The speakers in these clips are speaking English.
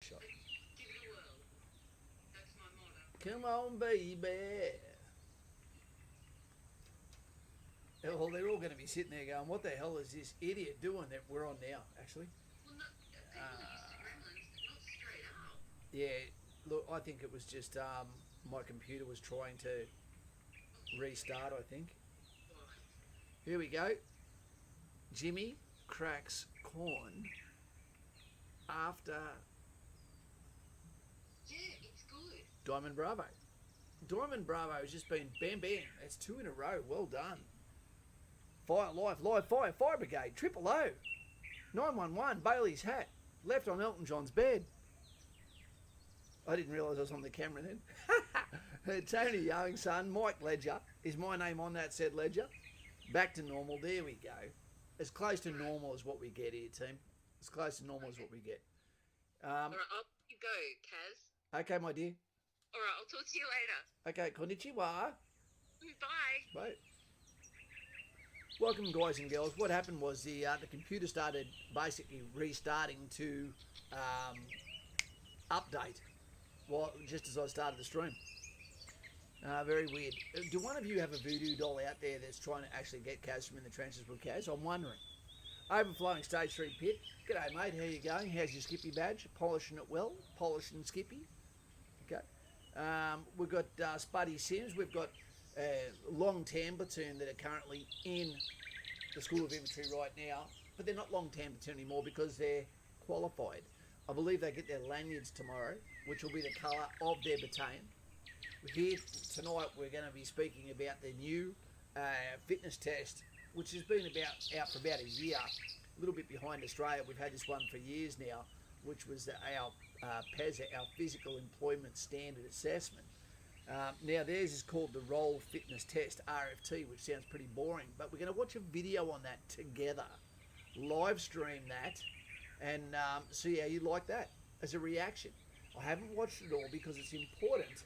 Shot. Give it a whirl. That's my motto. Come on, baby. Well, they're all going to be sitting there going, what the hell is this idiot doing that we're on now, actually? Well, not, people are used to gremlins, but not straight up. Yeah, look, I think it was just my computer was trying to restart, I think. Here we go. Jimmy cracks corn after Yeah, it's good. Diamond Bravo. Diamond Bravo has just been bam bam. That's 2 in a row. Well done. Fire live fire brigade. Triple O. 911. Bailey's hat. Left on Elton John's bed. I didn't realise I was on the camera then. Tony Young, son. Mike Ledger. Is my name on that said ledger? Back to normal. There we go. As close to normal as what we get here, team. As close to normal as what we get. All right, I'll you go, Kaz. Okay, my dear. All right, I'll talk to you later. Okay, konnichiwa. Bye. Bye. Welcome, guys and girls. What happened was the computer started basically restarting to update, just as I started the stream. Very weird. Do one of you have a voodoo doll out there that's trying to actually get Kaz from In the Trenches with Kaz? I'm wondering. Overflowing Stage 3 Pit. G'day, mate. How you going? How's your Skippy badge? Polishing it well. Polishing Skippy. Okay. We've got Spuddy Sims. We've got Long Tam Platoon that are currently in the School of Infantry right now. But they're not Long Tam Platoon anymore because they're qualified. I believe they get their lanyards tomorrow, which will be the colour of their battalion. Here tonight we're going to be speaking about the new fitness test, which has been out for about a year, a little bit behind Australia. We've had this one for years now, which was our PESA, our Physical Employment Standard Assessment. Now theirs is called the Role Fitness Test, RFT, which sounds pretty boring, but we're going to watch a video on that together, live stream that, and see how you like that as a reaction. I haven't watched it all because it's important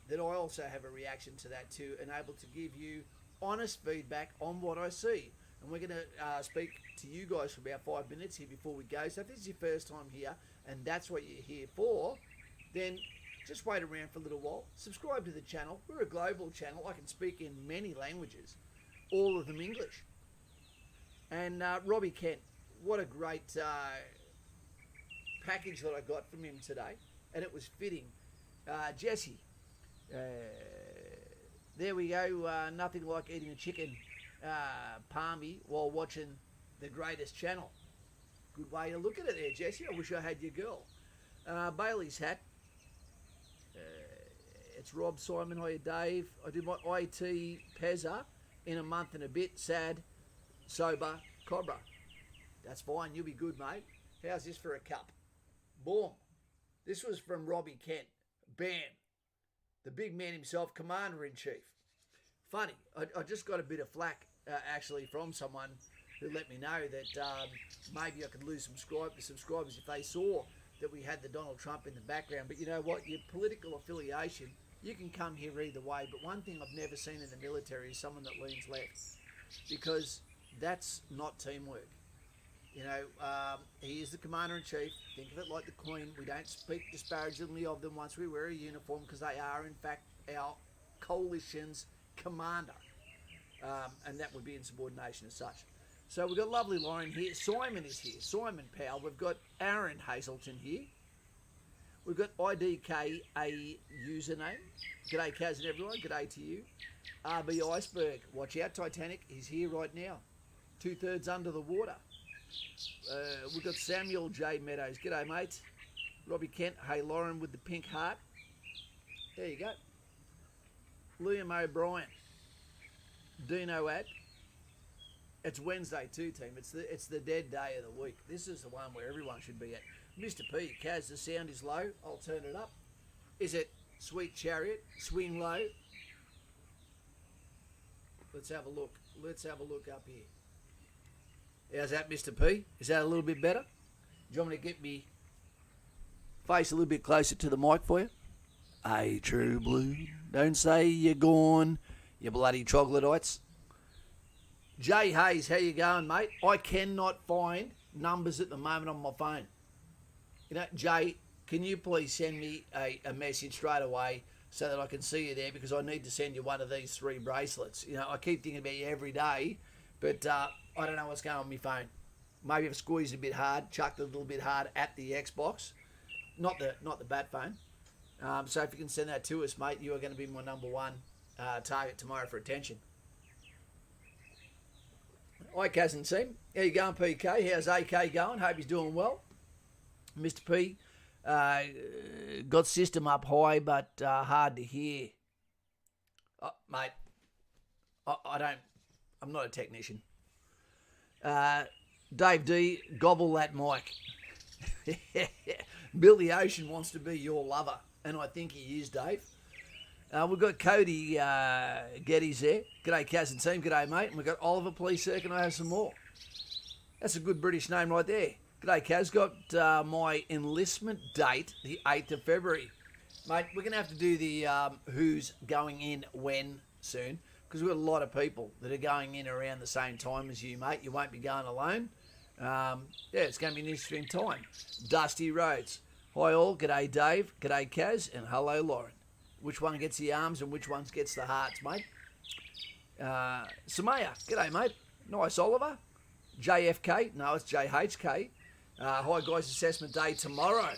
that I also have a reaction to that too, and able to give you honest feedback on what I see. And we're going to speak to you guys for about 5 minutes here before we go. So if this is your first time here and that's what you're here for, then just wait around for a little while. Subscribe to the channel. We're a global channel. I can speak in many languages, all of them English. And Robbie Kent, what a great package that I got from him today. And it was fitting. Jesse, there we go. Nothing like eating a chicken palmy while watching the greatest channel. Good way to look at it there, Jesse. I wish I had your girl. Bailey's hat. It's Rob Simon. Hiya, Dave. I do my IT PESA in a month and a bit. Sad, sober, Cobra. That's fine. You'll be good, mate. How's this for a cup? Boom. This was from Robbie Kent. Bam. The big man himself, Commander-in-Chief. Funny, I just got a bit of flack, actually, from someone who let me know that maybe I could lose some subscribers if they saw that we had the Donald Trump in the background. But you know what? Your political affiliation, you can come here either way. But one thing I've never seen in the military is someone that leans left, because that's not teamwork. You know, he is the Commander-in-Chief. Think of it like the Queen. We don't speak disparagingly of them once we wear a uniform, because they are, in fact, our coalition's commander. And that would be in subordination as such. So we've got lovely Lauren here. Simon is here. Simon Powell. We've got Aaron Hazelton here. We've got IDK, a username. G'day, Kaz and everyone. G'day to you. RB Iceberg. Watch out, Titanic. He's here right now. 2/3 under the water. We've got Samuel J. Meadows. G'day, mate. Robbie Kent. Hey, Lauren with the pink heart. There you go. Liam O'Brien. Dino Ad. It's Wednesday too, team. It's the dead day of the week. This is the one where everyone should be at. Mr. P. Kaz, the sound is low. I'll turn it up. Is it Sweet Chariot? Swing low. Let's have a look. Let's have a look up here. How's that, Mr. P? Is that a little bit better? Do you want me to get me face a little bit closer to the mic for you? Hey, True Blue, don't say you're gone, you bloody troglodytes. Jay Hayes, how you going, mate? I cannot find numbers at the moment on my phone. You know, Jay, can you please send me a message straight away so that I can see you there, because I need to send you one of these 3 bracelets. You know, I keep thinking about you every day, but I don't know what's going on with my phone. Maybe I've squeezed a bit hard, chucked a little bit hard at the Xbox, not the bat phone. So if you can send that to us, mate, you are going to be my number 1 target tomorrow for attention. Hi, Kaz and team. How you going, PK? How's AK going? Hope he's doing well. Mr. P, got system up high, but hard to hear. Oh, mate, I'm not a technician. Dave D, gobble that mic. Billy Ocean wants to be your lover, and I think he is, Dave. We've got Cody Geddes there. G'day, Kaz and team. G'day, mate. And we've got Oliver, please, sir. Can I have some more? That's a good British name right there. G'day, Kaz. Got my enlistment date, the 8th of February. Mate, we're going to have to do the who's going in when soon, because we've got a lot of people that are going in around the same time as you, mate. You won't be going alone. Yeah, it's going to be an interesting time. Dusty Rhodes. Hi, all. G'day, Dave. G'day, Kaz. And hello, Lauren. Which one gets the arms and which one gets the hearts, mate? Samaya. G'day, mate. Nice, Oliver. JFK. No, it's JHK. Hi, guys. Assessment day tomorrow.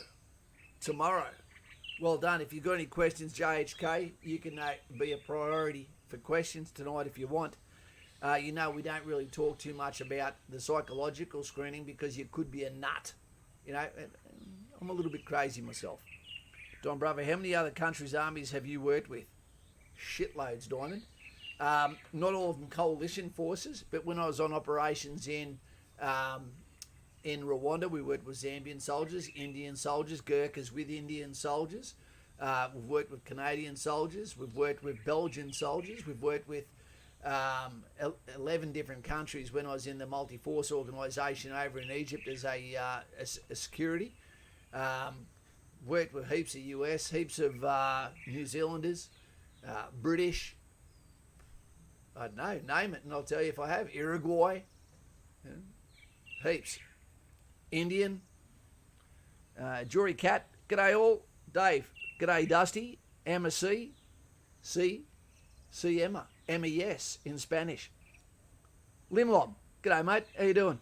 Well done. If you've got any questions, JHK, you can be a priority for questions tonight if you want. You know, we don't really talk too much about the psychological screening because you could be a nut. You know, I'm a little bit crazy myself. Don Bravo, how many other countries' armies have you worked with? Shitloads, Diamond. Not all of them coalition forces, but when I was on operations in Rwanda, we worked with Zambian soldiers, Indian soldiers, Gurkhas with Indian soldiers. We've worked with Canadian soldiers. We've worked with Belgian soldiers. We've worked with 11 different countries when I was in the multi-force organisation over in Egypt as a security. Worked with heaps of US, heaps of New Zealanders, British, I don't know, name it and I'll tell you if I have. Uruguay, heaps. Indian, Jury Cat, g'day all. Dave, g'day Dusty. Emma C, Emma, MES in Spanish. Limlom, g'day mate, how you doing?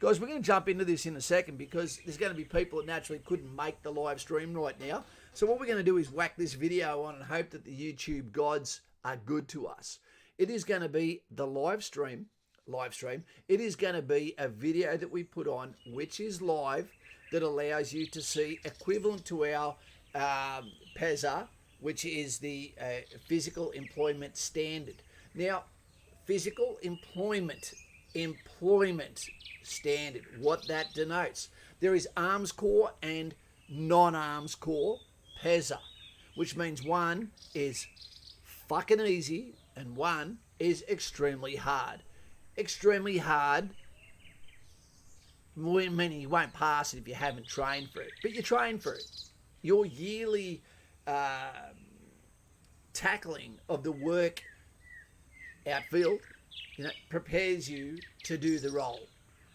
Guys, we're going to jump into this in a second because there's going to be people that naturally couldn't make the live stream right now. So what we're going to do is whack this video on and hope that the YouTube gods are good to us. It is going to be the live stream. It is going to be a video that we put on, which is live, that allows you to see equivalent to our PESA, which is the Physical Employment Standard. Now, Physical Employment Standard, what that denotes. There is Arms Corps and non-Arms Corps PESA, which means one is fucking easy and one is extremely hard. Extremely hard, meaning you won't pass it if you haven't trained for it, but you train for it. Your yearly tackling of the work outfield, prepares you to do the role.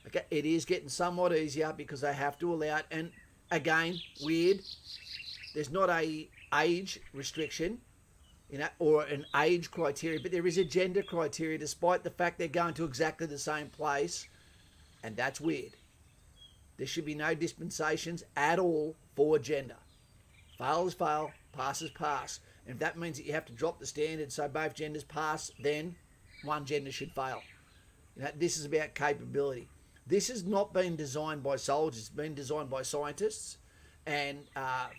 Okay, it is getting somewhat easier because they have to allow it. And again, weird. There's not a age restriction, or an age criteria, but there is a gender criteria, despite the fact they're going to exactly the same place, and that's weird. There should be no dispensations at all for gender. Fail is fail, pass is pass. And if that means that you have to drop the standard so both genders pass, then one gender should fail. This is about capability. This has not been designed by soldiers. It's been designed by scientists and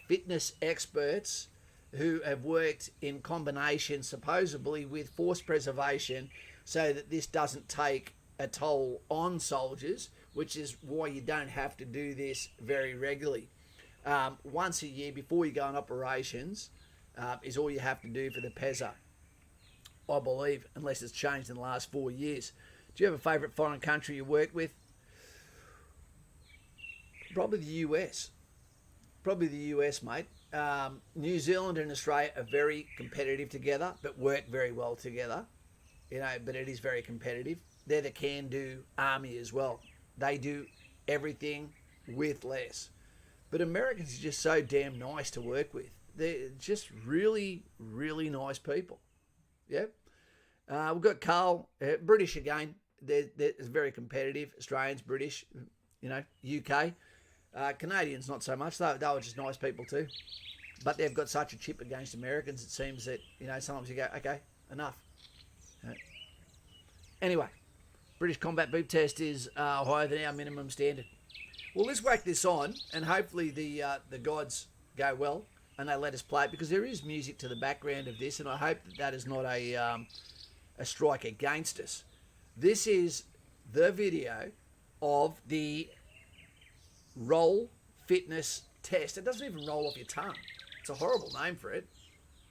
fitness experts who have worked in combination, supposedly, with force preservation so that this doesn't take a toll on soldiers, which is why you don't have to do this very regularly. Once a year before you go on operations is all you have to do for the PESA, I believe, unless it's changed in the last 4 years. Do you have a favourite foreign country you work with? Probably the US. Mate. New Zealand and Australia are very competitive together, but work very well together. But it is very competitive. They're the can-do army as well. They do everything with less. But Americans are just so damn nice to work with. They're just really, really nice people. Yeah. We've got Carl, British again. They're very competitive. Australians, British, UK. Canadians, not so much. They were just nice people too. But they've got such a chip against Americans, it seems that, sometimes you go, okay, enough. Anyway, British combat boot test is higher than our minimum standard. Well, let's whack this on, and hopefully the gods go well and they let us play it, because there is music to the background of this, and I hope that is not a strike against us. This is the video of the roll fitness test. It doesn't even roll off your tongue. It's a horrible name for it.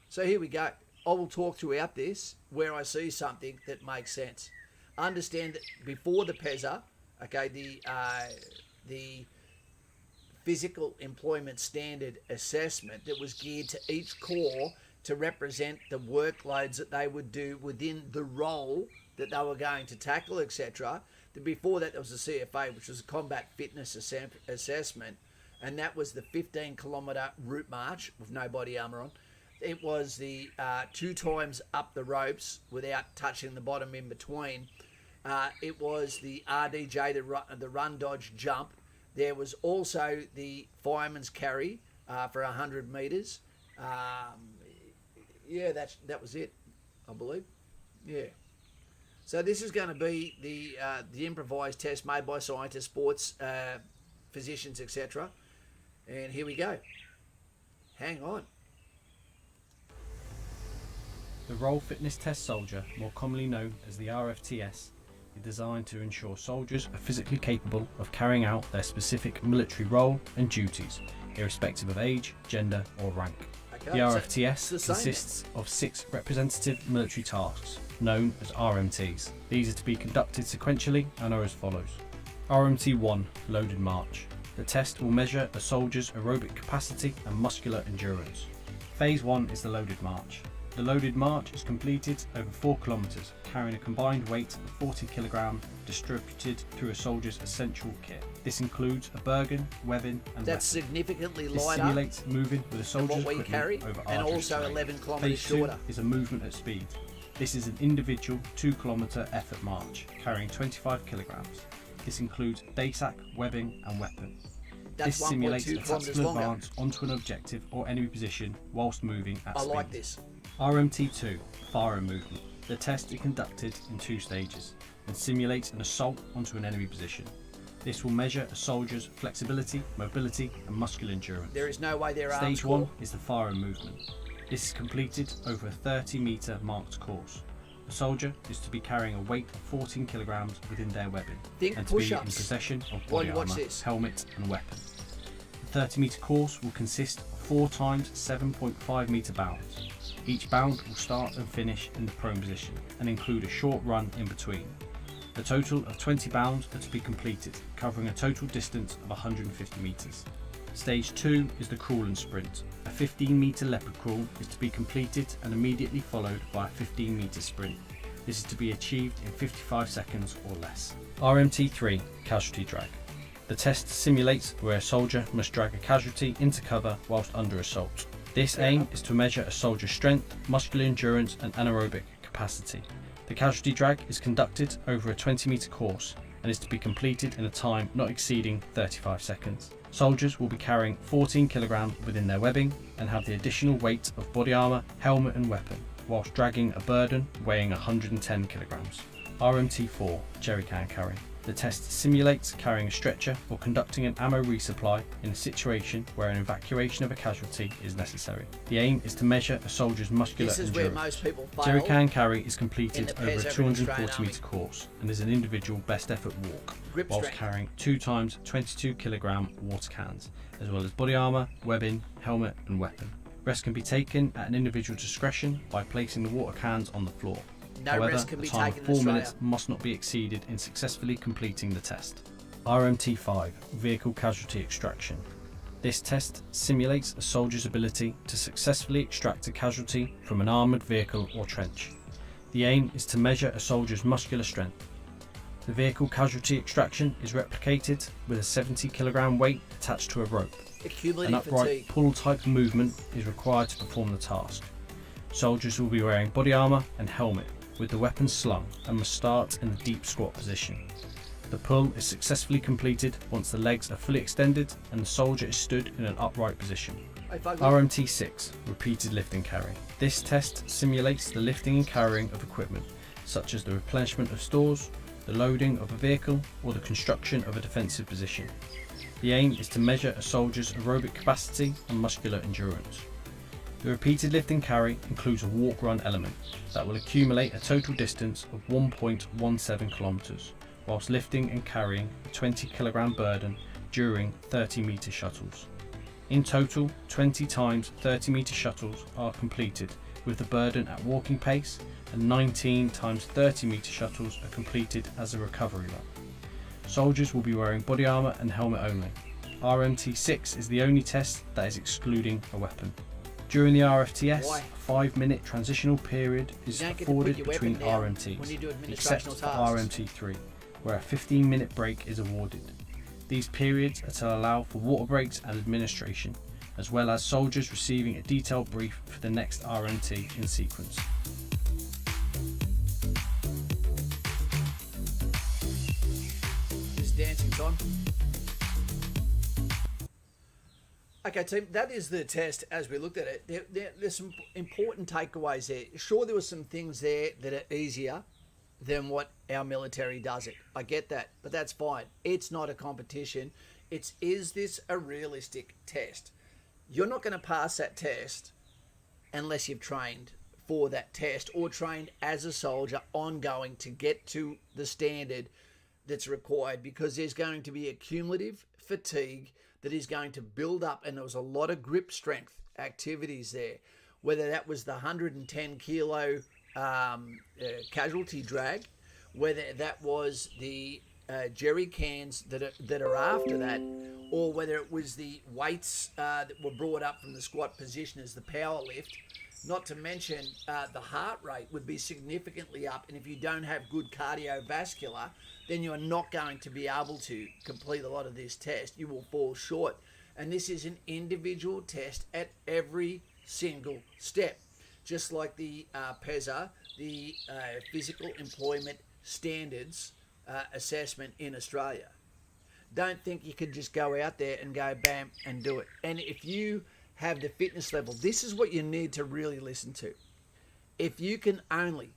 So here we go. I will talk throughout this where I see something that makes sense. Understand that before the PESA, okay, the physical employment standard assessment that was geared to each corps to represent the workloads that they would do within the role that they were going to tackle, etc. Before that, there was the CFA, which was a combat fitness assessment, and that was the 15-kilometre route march with no body armour on. It was the 2 times up the ropes without touching the bottom in between. It was the RDJ, the run, dodge, jump. There was also the fireman's carry for 100 metres. That was it, I believe. Yeah. So this is going to be the improvised test made by scientists, sports, physicians, etc. And here we go. Hang on. The Role Fitness Test Soldier, more commonly known as the RFTS, is designed to ensure soldiers are physically capable of carrying out their specific military role and duties, irrespective of age, gender or rank. Okay, the RFTS consists of 6 representative military tasks, known as RMTs. These are to be conducted sequentially and are as follows. RMT 1, Loaded March. The test will measure a soldier's aerobic capacity and muscular endurance. Phase 1 is the loaded march. The loaded march is completed over 4 kilometres, carrying a combined weight of 40 kg distributed through a soldier's essential kit. This includes a bergen, webbing and that's weapon. significantly This lighter simulates moving with a than soldier's what we carry, equipment over and arduous also terrain. 11 kilometres Phase 2 shorter. is a movement at speed. This is an individual 2 kilometre effort march, carrying 25 kg. This includes DASAC, webbing and weapon. That's This simulates a 1.2 kilometres tactical longer. advance onto an objective or enemy position whilst moving at I speed. like this. RMT2, Firing Movement. The test is conducted in 2 stages and simulates an assault onto an enemy position. This will measure a soldier's flexibility, mobility and muscular endurance. There is no way their arms Stage 1 core. is the Firing Movement. This is completed over a 30-metre marked course. The soldier is to be carrying a weight of 14 kilograms within their webbing Think and to be in push-ups possession of while body you watch armour, this. helmet and weapon. The 30-metre course will consist of 4 times 7.5 metre bounds. Each bound will start and finish in the prone position and include a short run in between. A total of 20 bounds are to be completed, covering a total distance of 150 metres. Stage 2 is the crawl and sprint. A 15-metre leopard crawl is to be completed and immediately followed by a 15-metre sprint. This is to be achieved in 55 seconds or less. RMT3, Casualty Drag. The test simulates where a soldier must drag a casualty into cover whilst under assault. This aim is to measure a soldier's strength, muscular endurance and anaerobic capacity. The casualty drag is conducted over a 20-metre course and is to be completed in a time not exceeding 35 seconds. Soldiers will be carrying 14 kilograms within their webbing and have the additional weight of body armour, helmet and weapon, whilst dragging a burden weighing 110 kilograms. RMT4, Jerry can carry. The test simulates carrying a stretcher or conducting an ammo resupply in a situation where an evacuation of a casualty is necessary. The aim is to measure a soldier's muscular This is endurance. where most people fail. Jerry can carry is completed in the over a PES over in the 240 Australian metre course and is an individual best effort walk, Grip whilst strength. carrying 2 times 22 kilogram water cans, as well as body armour, webbing, helmet and weapon. Rest can be taken at an individual discretion by placing the water cans on the floor. No However, rest can a be time taken of in 4 Australia. minutes must not be exceeded in successfully completing the test. RMT5, Vehicle Casualty Extraction. This test simulates a soldier's ability to successfully extract a casualty from an armoured vehicle or trench. The aim is to measure a soldier's muscular strength. The vehicle casualty extraction is replicated with a 70 kilogram weight attached to a rope. An Accumulative upright fatigue. pull type movement is required to perform the task. Soldiers will be wearing body armour and helmet with the weapon slung and must start in the deep squat position. The pull is successfully completed once the legs are fully extended and the soldier is stood in an upright position. Hey, Fugly. RMT 6, repeated lift and carry. This test simulates the lifting and carrying of equipment such as the replenishment of stores, the loading of a vehicle or the construction of a defensive position. The aim is to measure a soldier's aerobic capacity and muscular endurance. The repeated lift and carry includes a walk-run element that will accumulate a total distance of 1.17 kilometers, whilst lifting and carrying a 20 kilogram burden during 30 meter shuttles. In total, 20 times 30 meter shuttles are completed with the burden at walking pace, and 19 times 30 meter shuttles are completed as a recovery run. Soldiers will be wearing body armour and helmet only. RMT 6 is the only test that is excluding a weapon. During the RFTS, Why? a 5-minute transitional period is You don't get to afforded put your between weapon down RMTs, when you do except administrational for tasks. RMT 3, where a 15-minute break is awarded. These periods are to allow for water breaks and administration, as well as soldiers receiving a detailed brief for the next RMT in sequence. This dancing time. Okay, team, that is the test as we looked at it. There's some important takeaways there. Sure, there were some things there that are easier than what our military does it. I get that, but that's fine. It's not a competition. Is this a realistic test? You're not going to pass that test unless you've trained for that test or trained as a soldier ongoing to get to the standard that's required, because there's going to be a cumulative fatigue that is going to build up, and there was a lot of grip strength activities there, whether that was the 110 kilo casualty drag, whether that was the jerry cans that are after that, or whether it was the weights that were brought up from the squat position as the power lift. Not to mention the heart rate would be significantly up, and if you don't have good cardiovascular, then you're not going to be able to complete a lot of this test. You will fall short. And this is an individual test at every single step. Just like the PESA, the Physical Employment Standards Assessment in Australia. Don't think you could just go out there and go bam and do it. And if you have the fitness level, this is what you need to really listen to. If you can only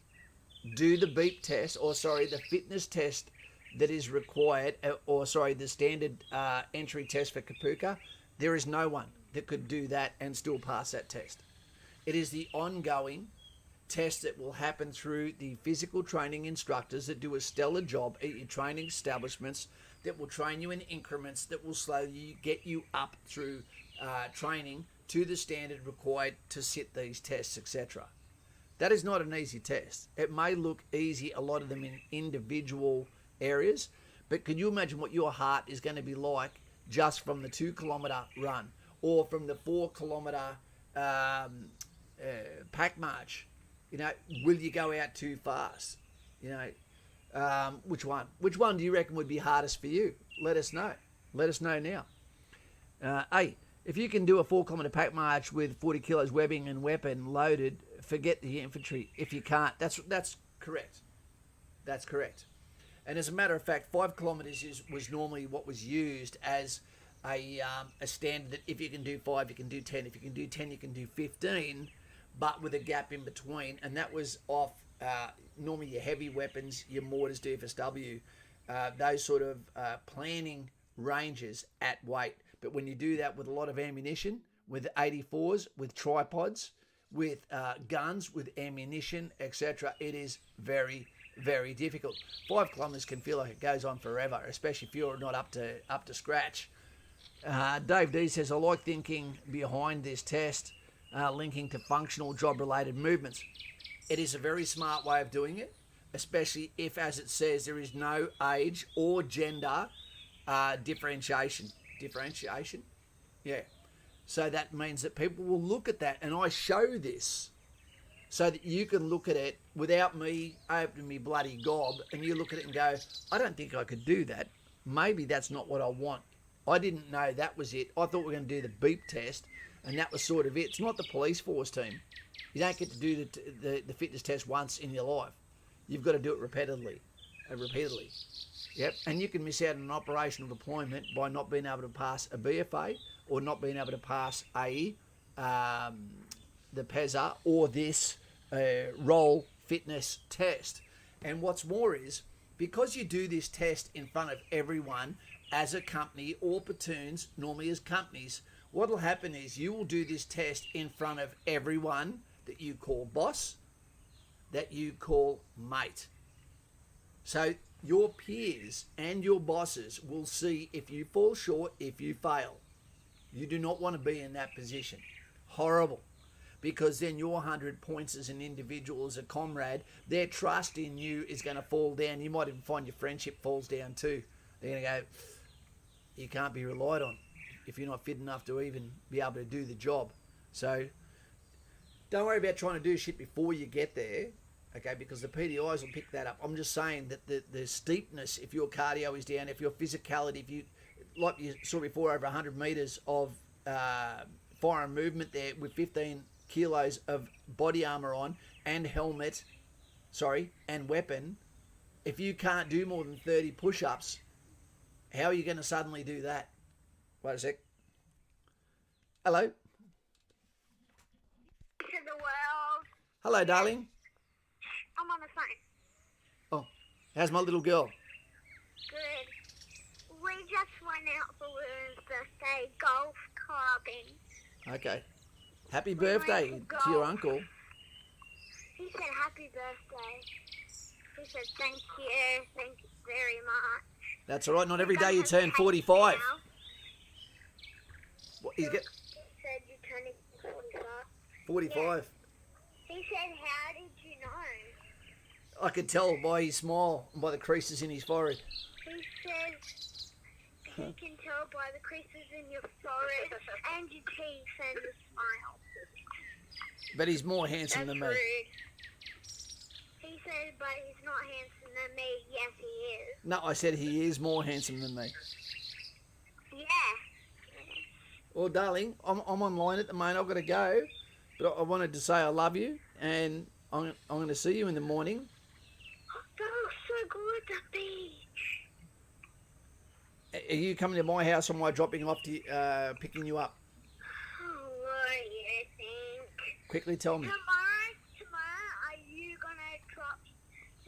do the beep test, the fitness test that is required, the standard entry test for Kapuka, there is no one that could do that and still pass that test. It is the ongoing test that will happen through the physical training instructors that do a stellar job at your training establishments, that will train you in increments, that will slowly get you up through training to the standard required to sit these tests, etc. That is not an easy test. It may look easy, a lot of them in individual areas, but can you imagine what your heart is going to be like just from the 2 kilometre run, or from the 4 kilometre pack march? You know, will you go out too fast? You know, which one do you reckon would be hardest for you? Let us know now. Hey, if you can do a 4 kilometre pack march with 40 kilos webbing and weapon loaded, forget the infantry. If you can't, that's correct. That's correct. And as a matter of fact, 5 kilometres was normally what was used as a standard, that if you can do 5, you can do 10. If you can do 10, you can do 15, but with a gap in between. And that was off normally your heavy weapons, your mortars, DFSW, those sort of planning ranges at weight. But when you do that with a lot of ammunition, with 84s, with tripods, with guns, with ammunition, etc., it is very, very difficult. 5 kilometres can feel like it goes on forever, especially if you're not up to scratch. Dave D says, I like thinking behind this test, linking to functional job-related movements. It is a very smart way of doing it, especially if, as it says, there is no age or gender differentiation. Differentiation? Yeah. So that means that people will look at that, and I show this so that you can look at it without me opening me bloody gob, and you look at it and go, I don't think I could do that. Maybe that's not what I want. I didn't know that was it. I thought we were going to do the beep test, and that was sort of it. It's not the police force team. You don't get to do the fitness test once in your life. You've got to do it repeatedly. Yep, and you can miss out on an operational deployment by not being able to pass a BFA or not being able to pass the PESA or this role fitness test. And what's more is, because you do this test in front of everyone as a company or platoons, normally as companies, what will happen is you will do this test in front of everyone that you call boss, that you call mate. So your peers and your bosses will see if you fall short, if you fail. You do not want to be in that position. Horrible. Because then your 100 points as an individual, as a comrade, their trust in you is going to fall down. You might even find your friendship falls down too. They're going to go, you can't be relied on if you're not fit enough to even be able to do the job. So don't worry about trying to do shit before you get there, okay, because the PDIs will pick that up. I'm just saying that the steepness, if your cardio is down, if your physicality, if you, like you saw before, over 100 metres of fire and movement there with 15 kilos of body armour on and helmet, and weapon, if you can't do more than 30 push-ups, how are you going to suddenly do that? Wait a sec. Hello. To the world. Hello, darling. I'm on the phone. Oh, how's my little girl? Good. We just went out for William's birthday golf clubbing. Okay. Happy We went birthday to to your golf. uncle. He said happy birthday. He said thank you very much. That's all right. Not every We're day gonna you turn have cake 45. now. What, he's get He said you're turning 45. 45. He said, how did you know? I could tell by his smile and by the creases in his forehead. He said he can tell by the creases in your forehead and your teeth and the smile. But he's more handsome That's than me. rude. He said, but he's not handsome than me. Yes, he is. No, I said he is more handsome than me. Yeah. Well, darling, I'm online at the moment. I've got to go. But I wanted to say I love you, and I'm going to see you in the morning. That was so good, the beach. Are you coming to my house, or am I dropping off to picking you up? What do you think? Quickly tell me. Tomorrow, are you going to drop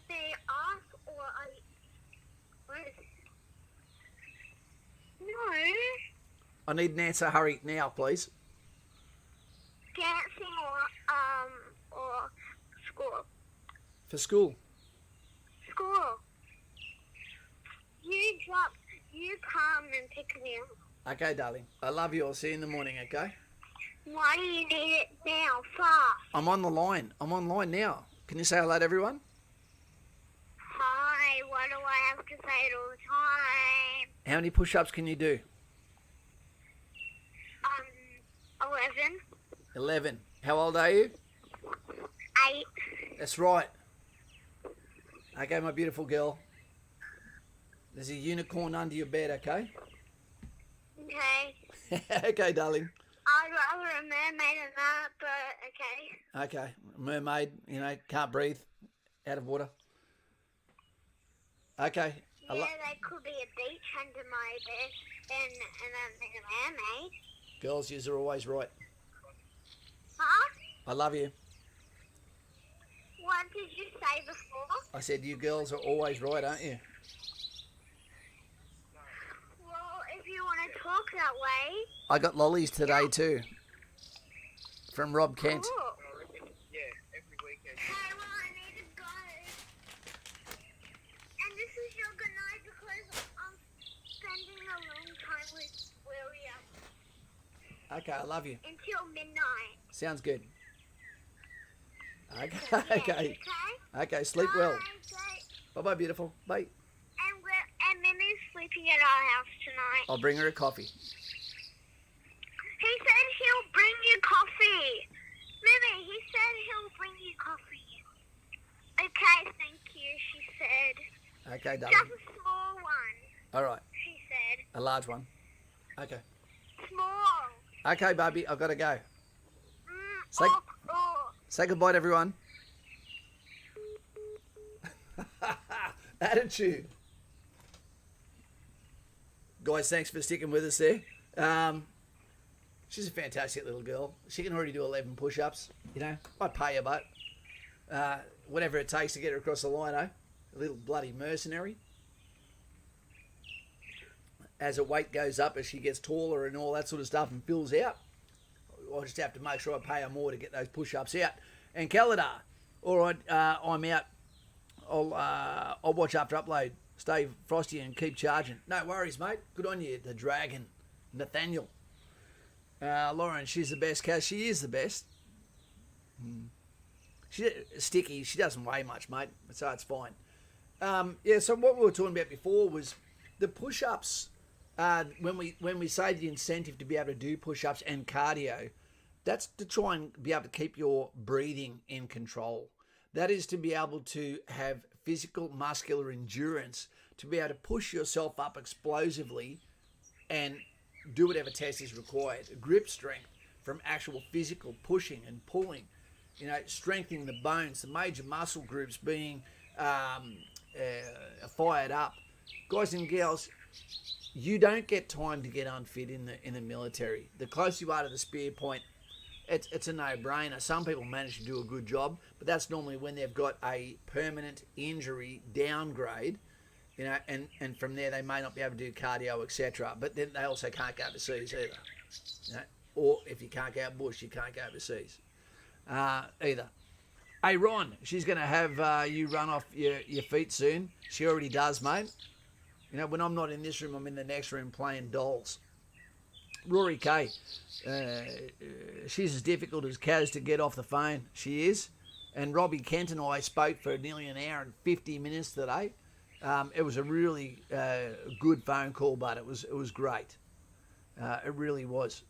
me off, or are you... What is it? No. I need an answer. Hurry now, please. Dancing or school. For school. School. You come and pick me up. Okay, darling. I love you. I'll see you in the morning, okay? Why do you need it now, fast? I'm on the line. I'm online now. Can you say hello to everyone? Hi, why do I have to say it all the time? How many push-ups can you do? 11, 11. How old are you? 8. That's right. Okay, my beautiful girl. There's a unicorn under your bed, okay? Okay. Okay, darling. I'd rather a mermaid than that, but okay. Okay. Mermaid, can't breathe. Out of water. Okay. Yeah, there could be a beach under my bed and a mermaid. Girls, yous are always right. Huh? I love you. What did you say before? I said you girls are always right, aren't you? Well, if you want to talk that way. I got lollies today too. From Rob Kent. Cool. Yeah, every weekend. Okay, well, I need to go. And this is your good night because I'm spending a long time with William Okay, I love you. until midnight. Sounds good. Okay, Yeah, okay. Okay, sleep well. Bye. Bye-bye, beautiful. Bye. And Mimi's sleeping at our house tonight. I'll bring her a coffee. He said he'll bring you coffee. Mimi, he said he'll bring you coffee. Okay, thank you, she said. Okay, Just darling. a small one, All right, she said. a large one. Okay. Small. Okay, baby, I've got to go. Say, Oh. say goodbye to everyone. Attitude. Guys, thanks for sticking with us there. She's a fantastic little girl. She can already do 11 push-ups. You know, I'd pay her, but whatever it takes to get her across the line, A little bloody mercenary. As her weight goes up, as she gets taller and all that sort of stuff and fills out, I just have to make sure I pay her more to get those push-ups out. And Calidar, all right, I'm out. I'll watch after upload. Stay frosty and keep charging. No worries, mate. Good on you, the dragon, Nathaniel. Lauren, she's the best, Kaz. She is the best. She's sticky. She doesn't weigh much, mate, so it's fine. Yeah, so what we were talking about before was the push-ups. When we say the incentive to be able to do push-ups and cardio, that's to try and be able to keep your breathing in control. That is to be able to have physical muscular endurance, to be able to push yourself up explosively and do whatever test is required. Grip strength from actual physical pushing and pulling, you know, strengthening the bones, the major muscle groups being fired up. Guys and girls, you don't get time to get unfit in the military. The closer you are to the spear point, it's a no-brainer. Some people manage to do a good job, but that's normally when they've got a permanent injury downgrade, you know, and from there they may not be able to do cardio, etc. But then they also can't go overseas either. You know? Or if you can't go out bush, you can't go overseas either. Hey, Ron, she's going to have you run off your feet soon. She already does, mate. You know, when I'm not in this room, I'm in the next room playing dolls. Rory Kay, she's as difficult as Kaz to get off the phone. She is. And Robbie Kent and I spoke for nearly an hour and 50 minutes today. It was a really good phone call, but it was great. It really was.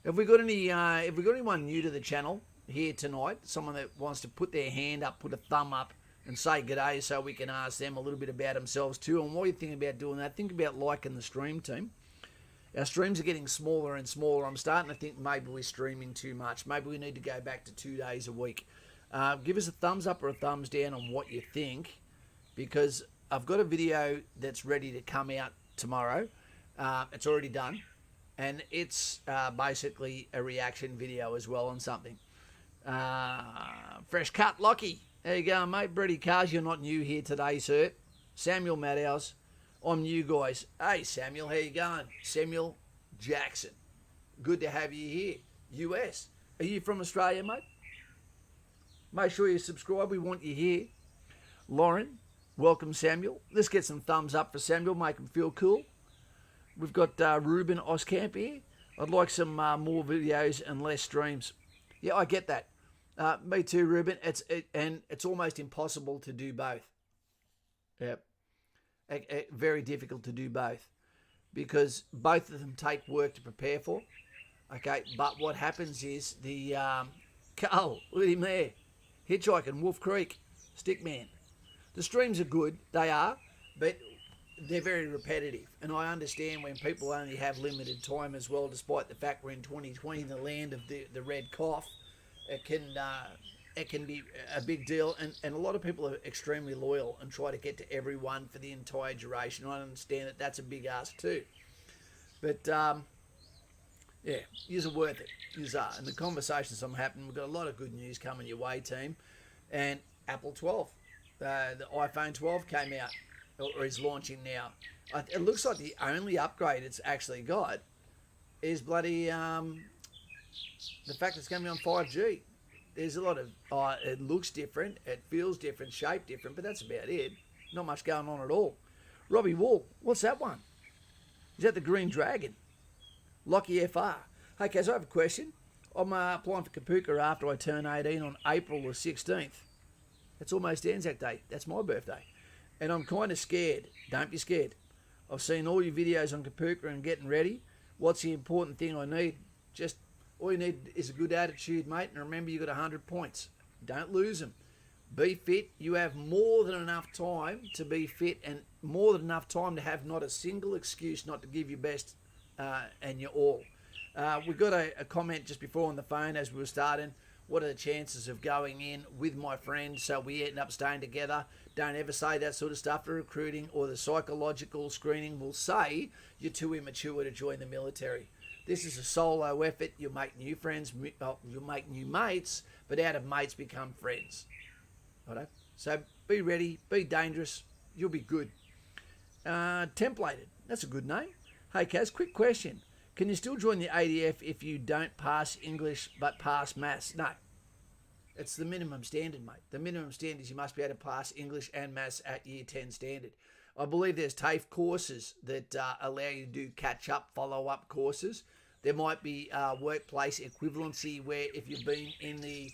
Have we got anyone new to the channel here tonight? Someone that wants to put their hand up, put a thumb up, and say g'day, so we can ask them a little bit about themselves too. And what you think about doing that? Think about liking the stream, team. Our streams are getting smaller and smaller. I'm starting to think maybe we're streaming too much. Maybe we need to go back to 2 days a week. Give us a thumbs up or a thumbs down on what you think, because I've got a video that's ready to come out tomorrow. It's already done, and it's basically a reaction video as well on something. Fresh cut, Lockie. There you go, mate. Brady Cars, you're not new here today, sir. Samuel Madhouse, I'm new, guys. Hey, Samuel, how you going? Samuel Jackson. Good to have you here. US. Are you from Australia, mate? Make sure you subscribe. We want you here. Lauren, welcome, Samuel. Let's get some thumbs up for Samuel. Make him feel cool. We've got Ruben Oscamp here. I'd like some more videos and less streams. Yeah, I get that. Me too, Ruben. It's almost impossible to do both. Yep. Very difficult to do both, because both of them take work to prepare for. Okay, but what happens is the Carl, look at him there, hitchhiking Wolf Creek, Stickman. The streams are good, they are, but they're very repetitive, and I understand when people only have limited time as well, despite the fact we're in 2020, the land of the red cough. It can be a big deal, and a lot of people are extremely loyal and try to get to everyone for the entire duration. I understand that that's a big ask too, but yeah, yous are worth it. Yous are, and the conversations I'm having, we've got a lot of good news coming your way, team. And Apple 12, the iPhone 12 came out, or is launching now. It looks like the only upgrade it's actually got is bloody the fact it's going to be on 5G. There's a lot of, it looks different, it feels different, shape different, but that's about it. Not much going on at all. Robbie Wall, what's that one? Is that the Green Dragon? Lockie FR. Hey, Kaz, I have a question. I'm applying for Kapuka after I turn 18 on April the 16th. It's almost Anzac Day. That's my birthday. And I'm kind of scared. Don't be scared. I've seen all your videos on Kapuka and getting ready. What's the important thing I need? Just all you need is a good attitude, mate, and remember you got 100 points. Don't lose them. Be fit. You have more than enough time to be fit, and more than enough time to have not a single excuse not to give your best and your all. We got a comment just before on the phone as we were starting. What are the chances of going in with my friend so we end up staying together? Don't ever say that sort of stuff to recruiting, or the psychological screening will say you're too immature to join the military. This is a solo effort. You'll make new friends, you'll make new mates, but out of mates become friends. Righto? So be ready, be dangerous, you'll be good. Templated, that's a good name. Hey Kaz, quick question. Can you still join the ADF if you don't pass English but pass maths? No. It's the minimum standard, mate. The minimum standard is you must be able to pass English and maths at year 10 standard. I believe there's TAFE courses that allow you to do catch-up, follow-up courses. There might be workplace equivalency where if you've been in the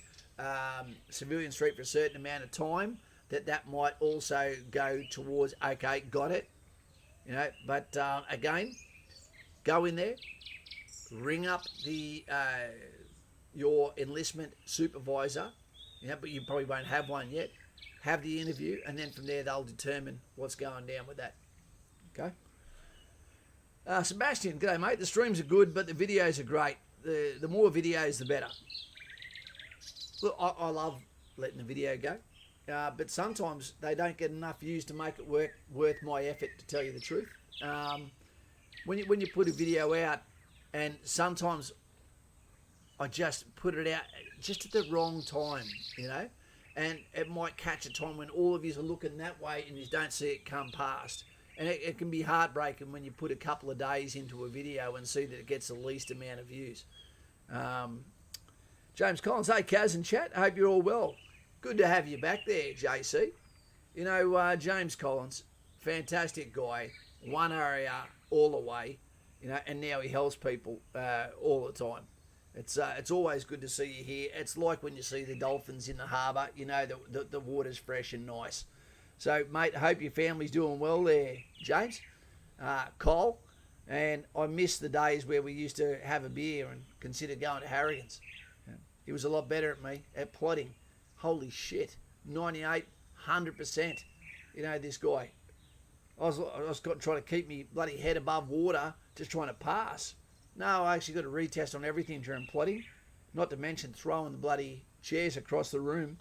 civilian street for a certain amount of time, that might also go towards, okay, got it. You know, but again, go in there, ring up the your enlistment supervisor, you know, but you probably won't have one yet. Have the interview, and then from there they'll determine what's going down with that. Okay. Sebastian, g'day mate. The streams are good, but the videos are great. The more videos, the better. Look, I love letting the video go, but sometimes they don't get enough views to make it worth my effort, to tell you the truth. When you put a video out, and sometimes I just put it out just at the wrong time, you know, and it might catch a time when all of you are looking that way and you don't see it come past. And it can be heartbreaking when you put a couple of days into a video and see that it gets the least amount of views. James Collins, hey Kaz and chat, I hope you're all well. Good to have you back there, JC. You know, James Collins, fantastic guy, one area all the way, you know, and now he helps people all the time. It's always good to see you here. It's like when you see the dolphins in the harbour, you know, the water's fresh and nice. So, mate, I hope your family's doing well there, James. Cole, and I miss the days where we used to have a beer and consider going to Harrigan's. He was a lot better at me, at plotting. Holy shit, 98, 100%. You know, this guy. I was trying to keep me bloody head above water, just trying to pass. No, I actually got a retest on everything during plotting, not to mention throwing the bloody chairs across the room.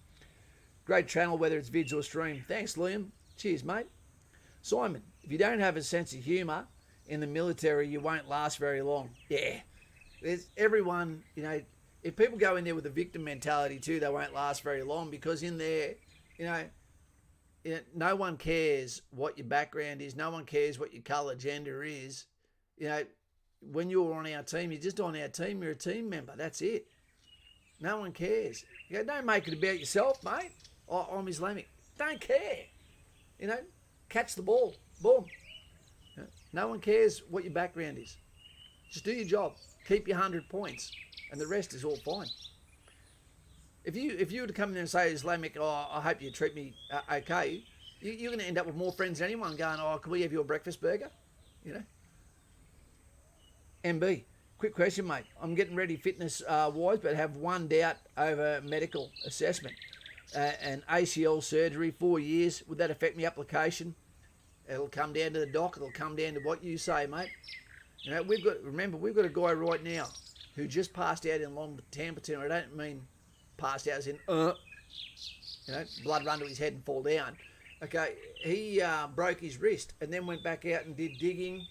Great channel, whether it's vids or stream. Thanks, Liam. Cheers, mate. Simon, if you don't have a sense of humour in the military, you won't last very long. Yeah. There's everyone, you know, if people go in there with a victim mentality too, they won't last very long, because in there, you know, no one cares what your background is. No one cares what your colour, gender is. You know, when you're on our team, you're just on our team. You're a team member. That's it. No one cares. You know, don't make it about yourself, mate. Oh, I'm Islamic. Don't care. You know, catch the ball. Boom. You know, no one cares what your background is. Just do your job. Keep your 100 points, and the rest is all fine. If you were to come in there and say Islamic, oh, I hope you treat me okay, you're going to end up with more friends than anyone going, oh, can we have your breakfast burger? You know. MB, quick question, mate. I'm getting ready fitness-wise, but have one doubt over medical assessment. An ACL surgery, 4 years. Would that affect my application? It'll come down to the doc. It'll come down to what you say, mate. You know, we've got a guy right now who just passed out in long Tamperton. I don't mean passed out as in, you know, blood run to his head and fall down. Okay, he broke his wrist and then went back out and did digging,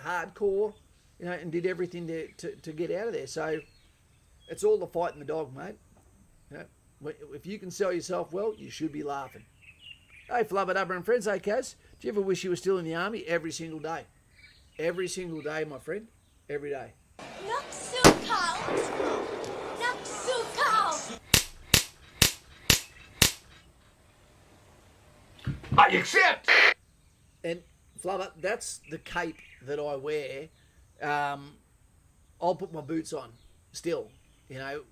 hardcore, you know, and did everything to get out of there. So it's all the fight in the dog, mate. You know, if you can sell yourself well, you should be laughing. Hey, Flubber Dubber and friends. Hey, Kaz. Do you ever wish you were still in the army? Every single day. Every single day, my friend. Every day. Not so cold. Not so cold. I accept. And Flubber, that's the cape that I wear. I'll put my boots on still, you know,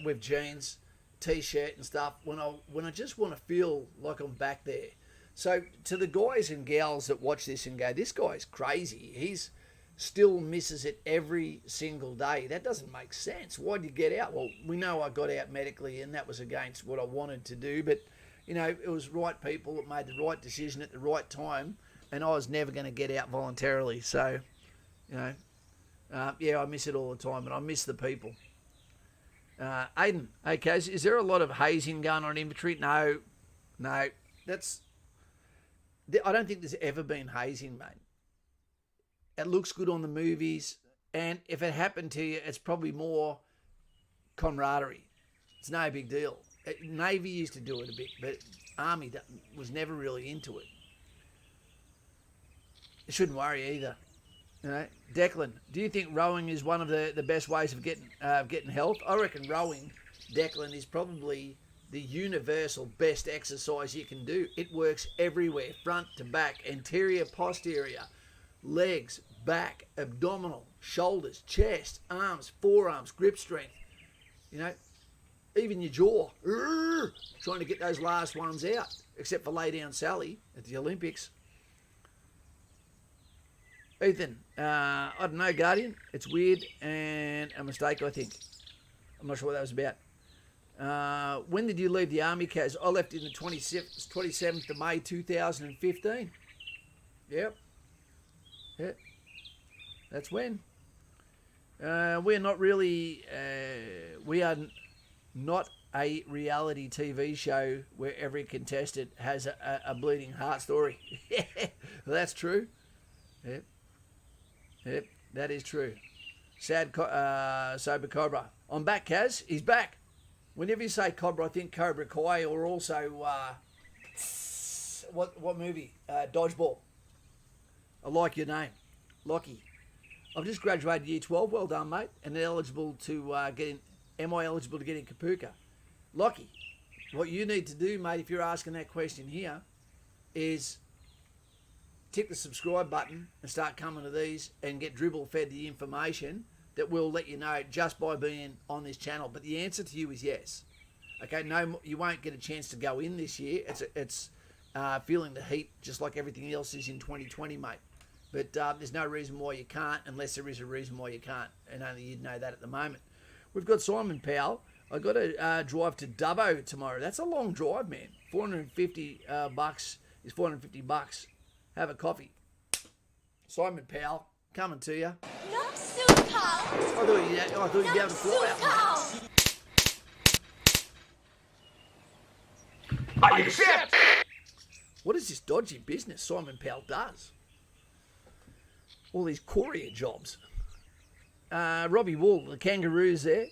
with jeans, t-shirt and stuff when I just want to feel like I'm back there. So to the guys and gals that watch this and go, this guy's crazy. He's still misses it every single day. That doesn't make sense. Why did you get out? Well, we know I got out medically and that was against what I wanted to do, but you know, it was right people that made the right decision at the right time, and I was never going to get out voluntarily. So You know, yeah, I miss it all the time, and I miss the people. Aiden, okay, is there a lot of hazing going on in inventory? No, that's. I don't think there's ever been hazing, mate. It looks good on the movies, and if it happened to you, it's probably more camaraderie. It's no big deal. Navy used to do it a bit, but Army was never really into it. It shouldn't worry either. You know, Declan, do you think rowing is one of the best ways of getting health? I reckon rowing, Declan, is probably the universal best exercise you can do. It works everywhere, front to back, anterior, posterior, legs, back, abdominal, shoulders, chest, arms, forearms, grip strength. You know, even your jaw. Trying to get those last ones out, except for lay down Sally at the Olympics. Ethan, I don't know, Guardian. It's weird and a mistake, I think. I'm not sure what that was about. When did you leave the Army, Kaz? I left in the 27th of May 2015. Yep. That's when. We're not really... we are not a reality TV show where every contestant has a bleeding heart story. That's true. Yep, that is true. Sad Sober Cobra. I'm back, Kaz. He's back. Whenever you say Cobra, I think Cobra Kai, or also what movie? Dodgeball. I like your name, Lockie. I've just graduated year 12. Well done, mate. And eligible to get in. Am I eligible to get in Kapuka? Lockie, what you need to do, mate, if you're asking that question here, is tick the subscribe button and start coming to these and get dribble fed the information that will let you know just by being on this channel. But the answer to you is yes. Okay, no, you won't get a chance to go in this year. It's feeling the heat just like everything else is in 2020, mate. But there's no reason why you can't, unless there is a reason why you can't, and only you'd know that at the moment. We've got Simon Powell. I got to drive to Dubbo tomorrow. That's a long drive, man. $450 is $450. Have a coffee. Simon Powell, coming to you. Not so cold. I thought you'd be able to fly out. Cold. I accept. What is this dodgy business Simon Powell does? All these courier jobs. Robbie Wool, the Kangaroos there,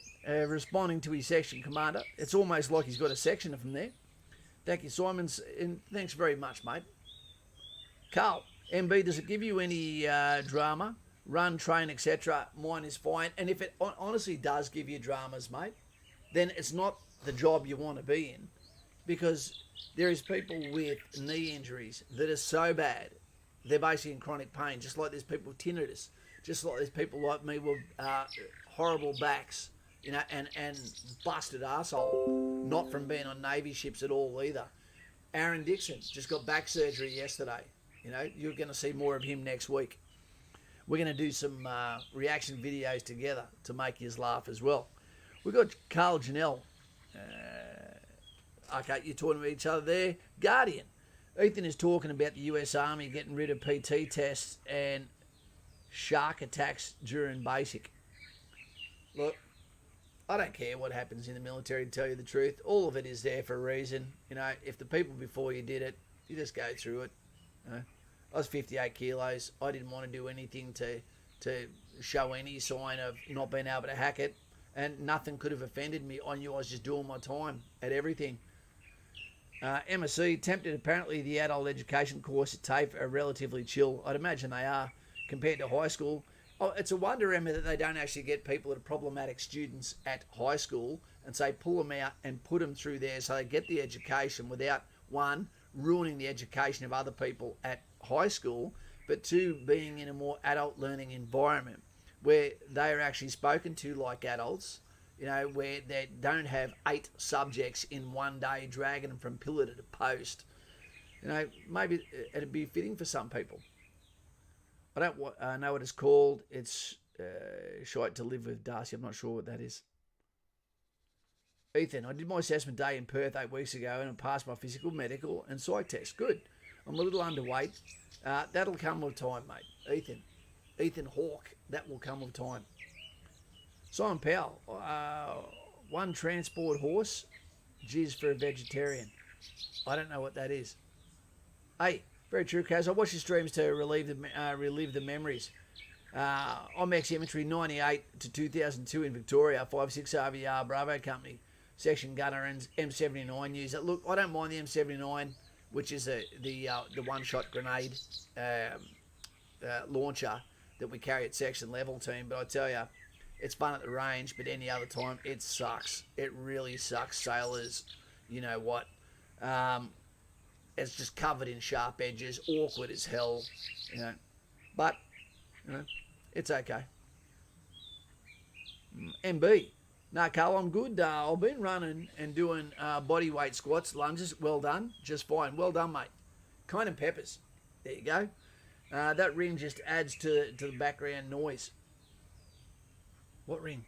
responding to his section commander. It's almost like he's got a section of them there. Thank you, Simons, and thanks very much, mate. Carl, MB, does it give you any drama? Run, train, etc. Mine is fine. And if it honestly does give you dramas, mate, then it's not the job you want to be in, because there is people with knee injuries that are so bad, they're basically in chronic pain, just like there's people with tinnitus, just like there's people like me with horrible backs, you know, and busted arsehole, not from being on Navy ships at all either. Aaron Dixon just got back surgery yesterday. You know, you're going to see more of him next week. We're going to do some reaction videos together to make you laugh as well. We've got Carl Janelle. Okay, you're talking to each other there. Guardian. Ethan is talking about the US Army getting rid of PT tests and shark attacks during basic. Look, I don't care what happens in the military, to tell you the truth. All of it is there for a reason. You know, if the people before you did it, you just go through it. You know, I was 58 kilos. I didn't want to do anything to show any sign of not being able to hack it, and nothing could have offended me. I knew I was just doing my time at everything. MSc tempted. Apparently the adult education course at TAFE are relatively chill. I'd imagine they are compared to high school. Oh, it's a wonder, Emma, that they don't actually get people that are problematic students at high school and say pull them out and put them through there so they get the education without, one, ruining the education of other people at high school, but two, being in a more adult learning environment where they are actually spoken to like adults, you know, where they don't have 8 subjects in one day dragging them from pillar to post. You know, maybe it'd be fitting for some people. I don't know what it's called. It's shite to live with, Darcy. I'm not sure what that is. Ethan, I did my assessment day in Perth 8 weeks ago and I passed my physical, medical and psych test. Good. I'm a little underweight. That'll come with time, mate. Ethan, Ethan Hawke, that will come with time. Simon Powell, one transport horse, jizz for a vegetarian. I don't know what that is. Hey, very true, Kaz. I watch your streams to relive the memories. I'm ex-infantry 98 to 2002 in Victoria, 5.6 RVR Bravo Company, section gunner and M79 user. Look, I don't mind the M79, which is the one-shot grenade launcher that we carry at section level team, but I tell you, it's fun at the range, but any other time, it sucks. It really sucks. Sailors, you know what? It's just covered in sharp edges, awkward as hell, you know. But, you know, it's okay. MB. No, Carl, I'm good. I've been running and doing body weight squats, lunges. Well done. Just fine. Well done, mate. Kind of peppers. There you go. That ring just adds to the background noise. What ring?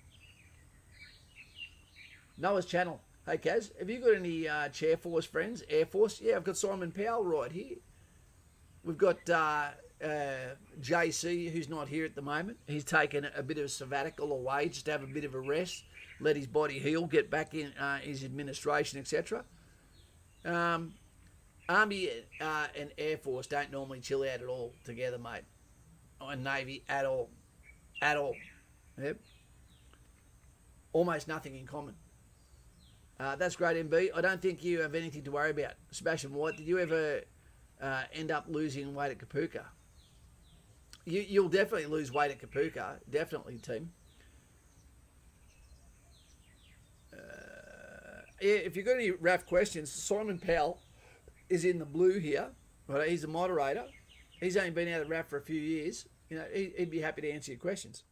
Noah's channel. Hey, Kaz, have you got any Chair Force friends? Air Force? Yeah, I've got Simon Powell right here. We've got JC, who's not here at the moment. He's taken a bit of a sabbatical away, just to have a bit of a rest, let his body heal, get back in his administration, etc. Army and Air Force don't normally chill out at all together, mate. And Navy at all. At all. Yep. Almost nothing in common. That's great, MB. I don't think you have anything to worry about. Sebastian White, did you ever end up losing weight at Kapuka? You'll definitely lose weight at Kapuka. Definitely, team. Yeah, if you've got any RAF questions, Simon Powell is in the blue here. Right, he's the moderator. He's only been out of RAF for a few years. You know, he'd be happy to answer your questions.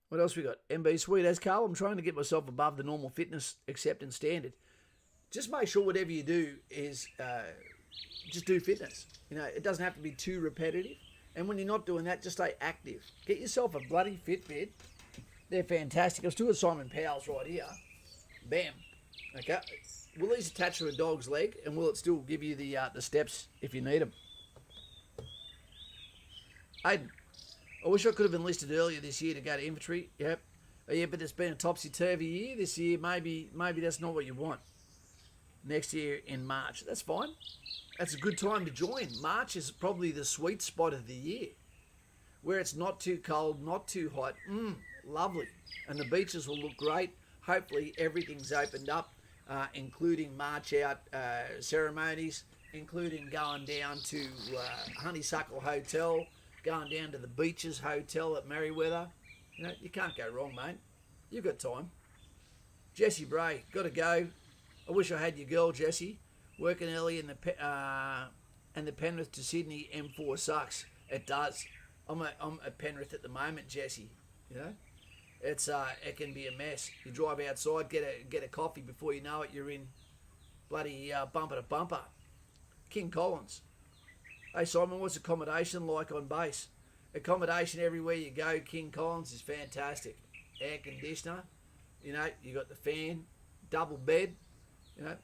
What else we got? MB Sweet as Carl. I'm trying to get myself above the normal fitness acceptance standard. Just make sure whatever you do is just do fitness. You know, it doesn't have to be too repetitive. And when you're not doing that, just stay active. Get yourself a bloody Fitbit. They're fantastic. I was doing Simon Powell's right here. Bam. Okay. Will these attach to a dog's leg, and will it still give you the steps if you need them? Aiden, I wish I could have enlisted earlier this year to go to infantry. Yep. Yeah, but it's been a topsy-turvy year this year. Maybe that's not what you want. Next year in March. That's fine. That's a good time to join. March is probably the sweet spot of the year, where it's not too cold, not too hot. Lovely. And the beaches will look great. Hopefully everything's opened up, including March out ceremonies, including going down to Honeysuckle Hotel, going down to the Beaches Hotel at Merriweather. You know, you can't go wrong, mate. You've got time. Jesse Bray, got to go. I wish I had your girl, Jessie. Working early in the Penrith to Sydney M4 sucks. It does. I'm at Penrith at the moment, Jessie. You know, it can be a mess. You drive outside, get a coffee, before you know it, you're in bloody bumper to bumper. King Collins. Hey Simon, what's accommodation like on base? Accommodation everywhere you go, King Collins, is fantastic. Air conditioner, you know, you got the fan, double bed, you know,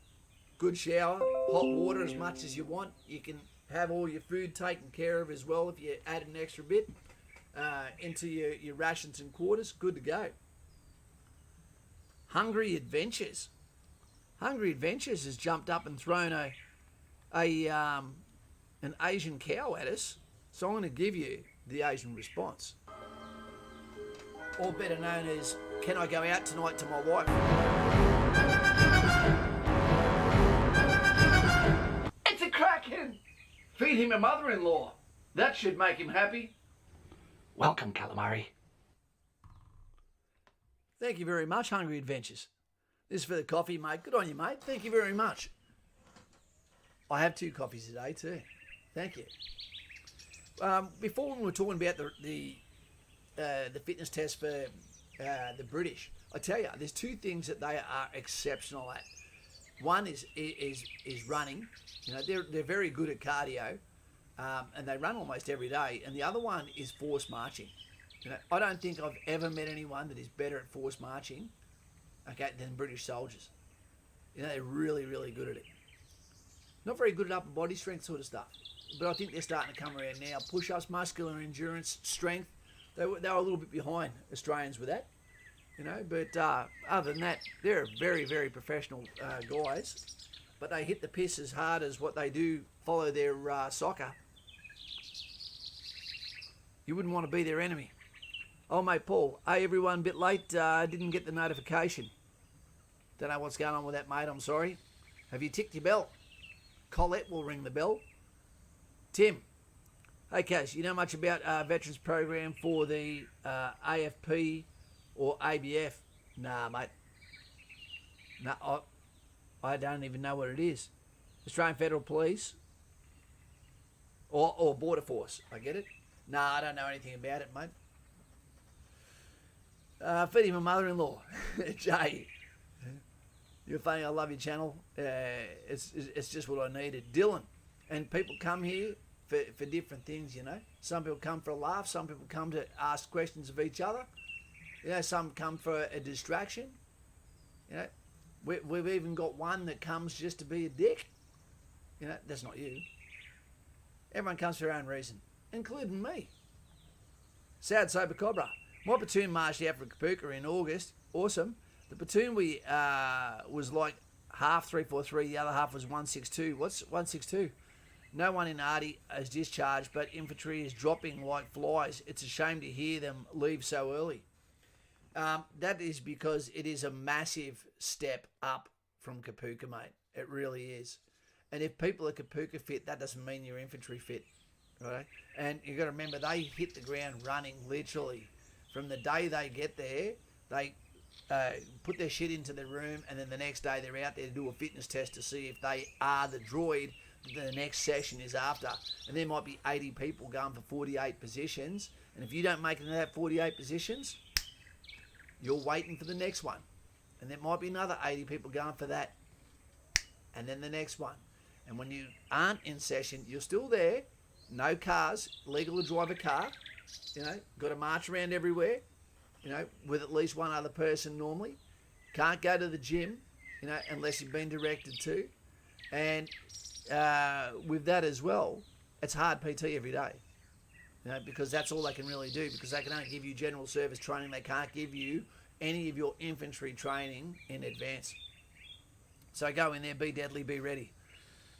good shower, hot water as much as you want. You can have all your food taken care of as well if you add an extra bit into your rations and quarters. Good to go. Hungry Adventures. Hungry Adventures has jumped up and thrown an Asian cow at us, so I'm going to give you the Asian response. Or better known as, can I go out tonight to my wife? It's a Kraken! Feed him a mother-in-law. That should make him happy. Welcome, calamari. Thank you very much, Hungry Adventures. This is for the coffee, mate. Good on you, mate. Thank you very much. I have 2 coffees today too. Thank you. Before, when we were talking about the fitness test for the British, I tell you, there's 2 things that they are exceptional at. One is running. You know, they're very good at cardio, and they run almost every day. And the other one is force marching. You know, I don't think I've ever met anyone that is better at force marching, okay, than British soldiers. You know, they're really, really good at it. Not very good at upper body strength sort of stuff. but I think they're starting to come around now. Push-ups, muscular endurance, strength. They were a little bit behind Australians with that, But other than that, they're very, very professional guys. But they hit the piss as hard as what they do follow their soccer. You wouldn't want to be their enemy. Oh, mate, Paul. Hey, everyone, a bit late. Didn't get the notification. Don't know what's going on with that, mate. I'm sorry. Have you ticked your bell? Colette will ring the bell. Tim. Hey, Kaz, you know much about Veterans Program for the AFP or ABF? Nah, mate. Nah, I don't even know what it is. Australian Federal Police or Border Force. I get it. Nah, I don't know anything about it, mate. Feeding my mother-in-law, Jay. You're funny. I love your channel. It's just what I needed. Dylan, and people come here for different things. Some people come for a laugh. Some people come to ask questions of each other. Some come for a distraction. We've even got one that comes just to be a dick. That's not you. Everyone comes for their own reason, including me. Sad Sober Cobra. My platoon marched out for Kapuka in August. Awesome. The platoon was like half 343, the other half was 162. What's 162? No one in Artie is discharged, but infantry is dropping like flies. It's a shame to hear them leave so early. That is because it is a massive step up from Kapuka, mate. It really is. And if people are Kapuka fit, that doesn't mean you're infantry fit. Right? And you've got to remember, they hit the ground running, literally. From the day they get there, they put their shit into the room, and then the next day they're out there to do a fitness test to see if they are the droid that the next session is after. And there might be 80 people going for 48 positions. And if you don't make it into that 48 positions, you're waiting for the next one. And there might be another 80 people going for that. And then the next one. And when you aren't in session, you're still there. No cars, legal to drive a car. Got to march around everywhere, with at least one other person normally. Can't go to the gym, unless you've been directed to. And with that as well, it's hard PT every day. Because that's all they can really do, because they can only give you general service training. They can't give you any of your infantry training in advance. So go in there, be deadly, be ready.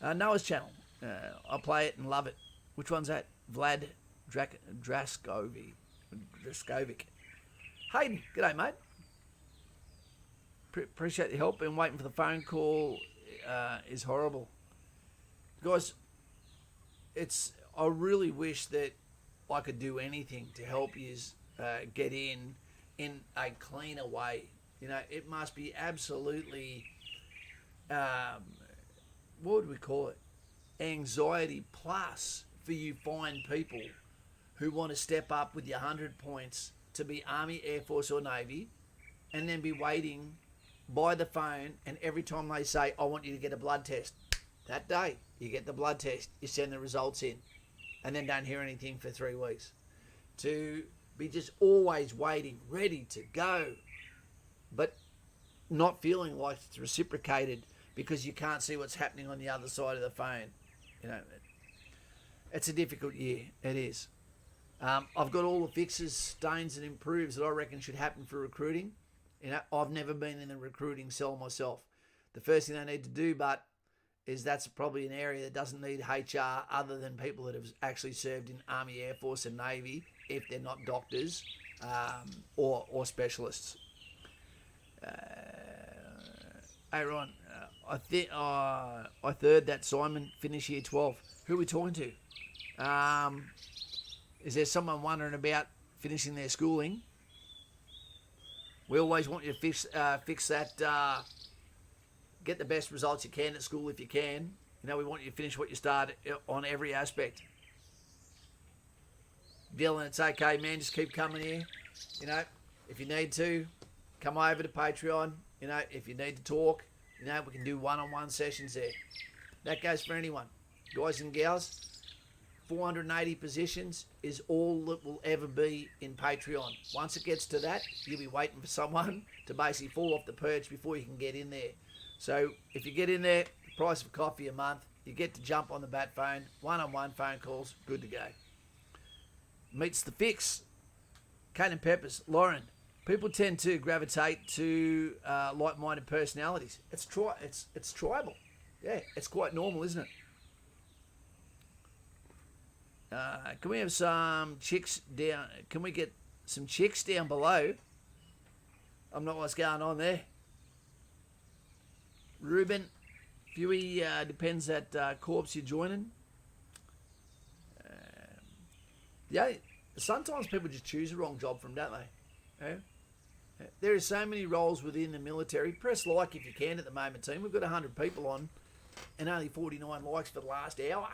Noah's channel. I play it and love it. Which one's that? Vlad Draskovic. Hayden, g'day, mate. Appreciate the help. Been waiting for the phone call. Is horrible. Guys, I really wish that I could do anything to help you get in a cleaner way. It must be absolutely, what would we call it? Anxiety plus for you find people who want to step up with your 100 points to be Army, Air Force or Navy, and then be waiting by the phone, and every time they say, I want you to get a blood test, that day you get the blood test, you send the results in, and then don't hear anything for 3 weeks. To be just always waiting, ready to go, but not feeling like it's reciprocated because you can't see what's happening on the other side of the phone. It's a difficult year. It is. I've got all the fixes, stains and improves that I reckon should happen for recruiting. I've never been in the recruiting cell myself. The first thing they need to do, is that's probably an area that doesn't need HR other than people that have actually served in Army, Air Force and Navy, if they're not doctors or specialists. Hey, Ron, I heard that Simon finished year 12. Who are we talking to? Is there someone wondering about finishing their schooling? We always want you to fix that, get the best results you can at school if you can. We want you to finish what you started on every aspect. Dylan, it's okay, man. Just keep coming here. If you need to, come over to Patreon. If you need to talk, we can do one-on-one sessions there. That goes for anyone. Guys and gals, 480 positions is all that will ever be in Patreon. Once it gets to that, you'll be waiting for someone to basically fall off the perch before you can get in there. So if you get in there, the price of coffee a month, You get to jump on the bat phone, one-on-one phone calls, good to go. Meets the fix. Kate and Peppers, Lauren. People tend to gravitate to like-minded personalities. It's tribal. Yeah, it's quite normal, isn't it? Can we have some chicks down? Can we get some chicks down below? I'm not what's going on there. Ruben, Huey, depends that corpse you're joining. Yeah, sometimes people just choose the wrong job from, don't they? Yeah? There are so many roles within the military. Press like if you can at the moment, team. We've got 100 people on and only 49 likes for the last hour.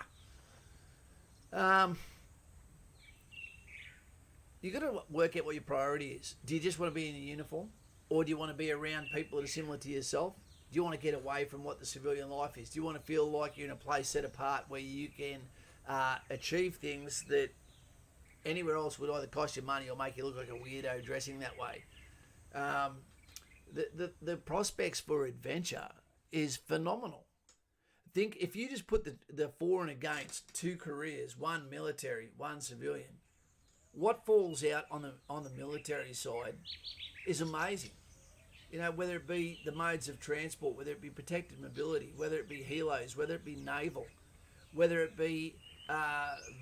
You got to work out what your priority is. Do you just want to be in a uniform? Or do you want to be around people that are similar to yourself? Do you want to get away from what the civilian life is? Do you want to feel like you're in a place set apart where you can achieve things that anywhere else would either cost you money or make you look like a weirdo dressing that way? The prospects for adventure is phenomenal. Think if you just put the for and against two careers, one military, one civilian, what falls out on the military side is amazing. You know, whether it be the modes of transport, whether it be protected mobility, whether it be helos, whether it be naval, whether it be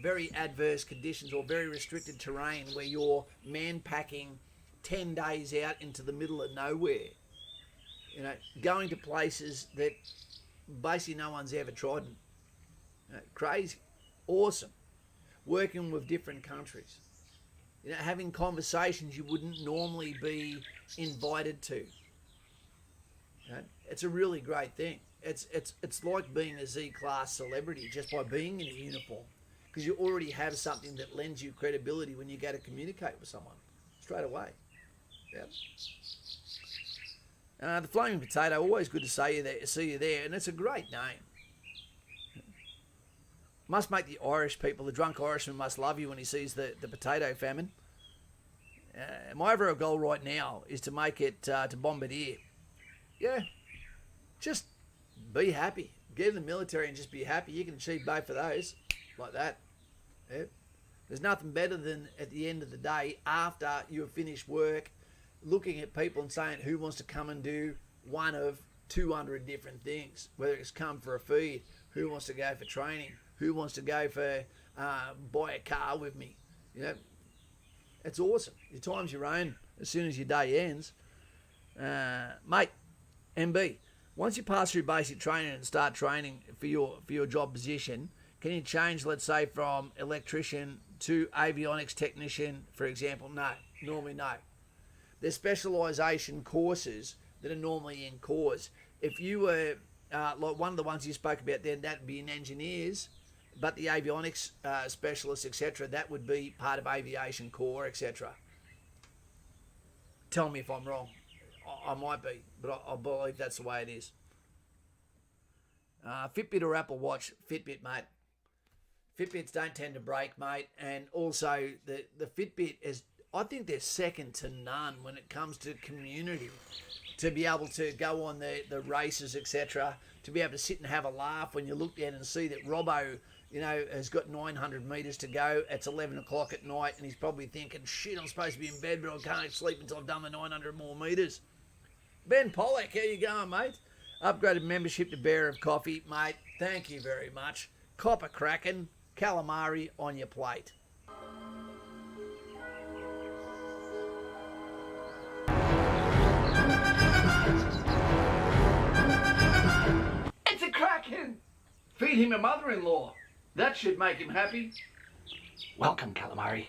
very adverse conditions or very restricted terrain where you're man packing 10 days out into the middle of nowhere. You know, going to places that basically no one's ever trodden. You know, crazy. Awesome. Working with different countries. You know, having conversations you wouldn't normally be invited to. You know, it's a really great thing. It's like being a Z-class celebrity just by being in a uniform, because you already have something that lends you credibility when you go to communicate with someone straight away. Yep. The Flaming Potato, always good to see you there, and it's a great name. Must make the Irish people, the drunk Irishman must love you when he sees the potato famine. My overall goal right now is to make it to Bombardier. Yeah, just be happy. Get in the military and just be happy. You can achieve both of those like that. Yeah. There's nothing better than at the end of the day, after you've finished work, looking at people and saying, who wants to come and do one of 200 different things, whether it's come for a feed, who wants to go for training, who wants to go for buy a car with me. You know, it's awesome. Your time's your own as soon as your day ends. Mate, MB, once you pass through basic training and start training for your job position, can you change, let's say, from electrician to avionics technician, for example? No, normally no. There's specialisation courses that are normally in cores. If you were, like one of the ones you spoke about there, that would be in engineers, but the avionics specialists, etc., that would be part of aviation core, etc. Tell me if I'm wrong. I might be, but I believe that's the way it is. Fitbit or Apple Watch? Fitbit, mate. Fitbits don't tend to break, mate, and also the Fitbit is, I think they're second to none when it comes to community. To be able to go on the races, etc., to be able to sit and have a laugh when you look down and see that Robbo, you know, has got 900 metres to go. It's 11 o'clock at night, and he's probably thinking, shit, I'm supposed to be in bed, but I can't sleep until I've done the 900 more metres. Ben Pollack, how you going, mate? Upgraded membership to Bearer of Coffee, mate. Thank you very much. Copper cracking, calamari on your plate. It's a kraken! Feed him a mother-in-law. That should make him happy. Welcome, calamari.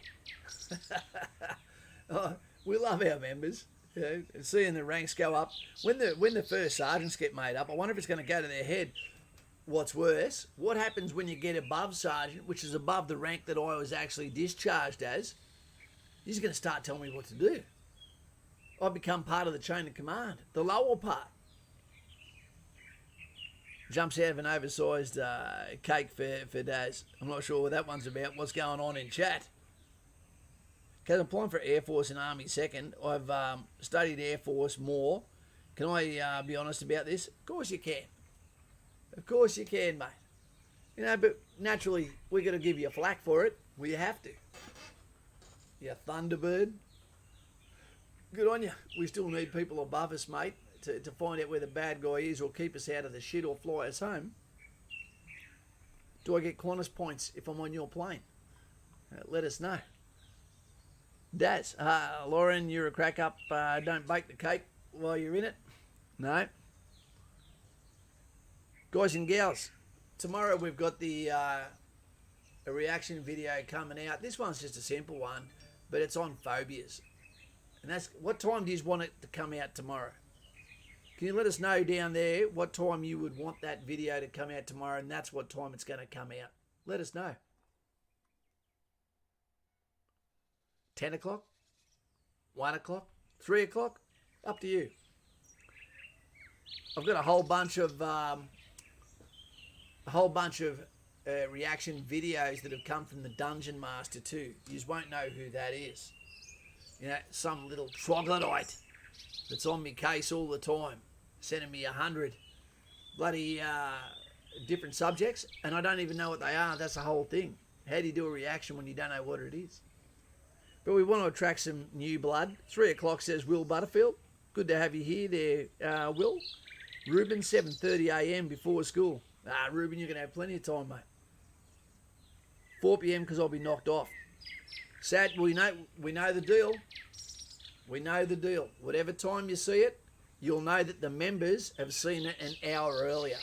Oh, we love our members. You know, seeing the ranks go up. When the first sergeants get made up, I wonder if it's going to go to their head. What's worse, what happens when you get above sergeant, which is above the rank that I was actually discharged as? He's going to start telling me what to do. I become part of the chain of command, the lower part. Jumps out of an oversized cake for Daz. I'm not sure what that one's about. What's going on in chat? Because I'm applying for Air Force and Army second. I've studied Air Force more. Can I be honest about this? Of course you can. Of course you can, mate. You know, but naturally, we're going to give you flack for it. We have to. You Thunderbird. Good on you. We still need people above us, mate, to find out where the bad guy is or keep us out of the shit or fly us home. Do I get Qantas points if I'm on your plane? Let us know. Daz, Lauren, you're a crack up. Don't bake the cake while you're in it. No. Guys and gals, tomorrow we've got the a reaction video coming out. This one's just a simple one, but it's on phobias. And that's, what time do you want it to come out tomorrow? Can you let us know down there what time you would want that video to come out tomorrow, and that's what time it's going to come out. Let us know. 10 o'clock? 1 o'clock? 3 o'clock? Up to you. I've got a whole bunch of reaction videos that have come from the Dungeon Master too. You just won't know who that is. You know, some little troglodyte that's on me case all the time, sending me 100 bloody different subjects, and I don't even know what they are. That's the whole thing. How do you do a reaction when you don't know what it is? But we want to attract some new blood. 3 o'clock says Will Butterfield. Good to have you here there, Will. Ruben, 7:30 a.m. before school. Ruben, you're going to have plenty of time, mate. 4 p.m. because I'll be knocked off. Sad, we know the deal. We know the deal. Whatever time you see it, you'll know that the members have seen it an hour earlier.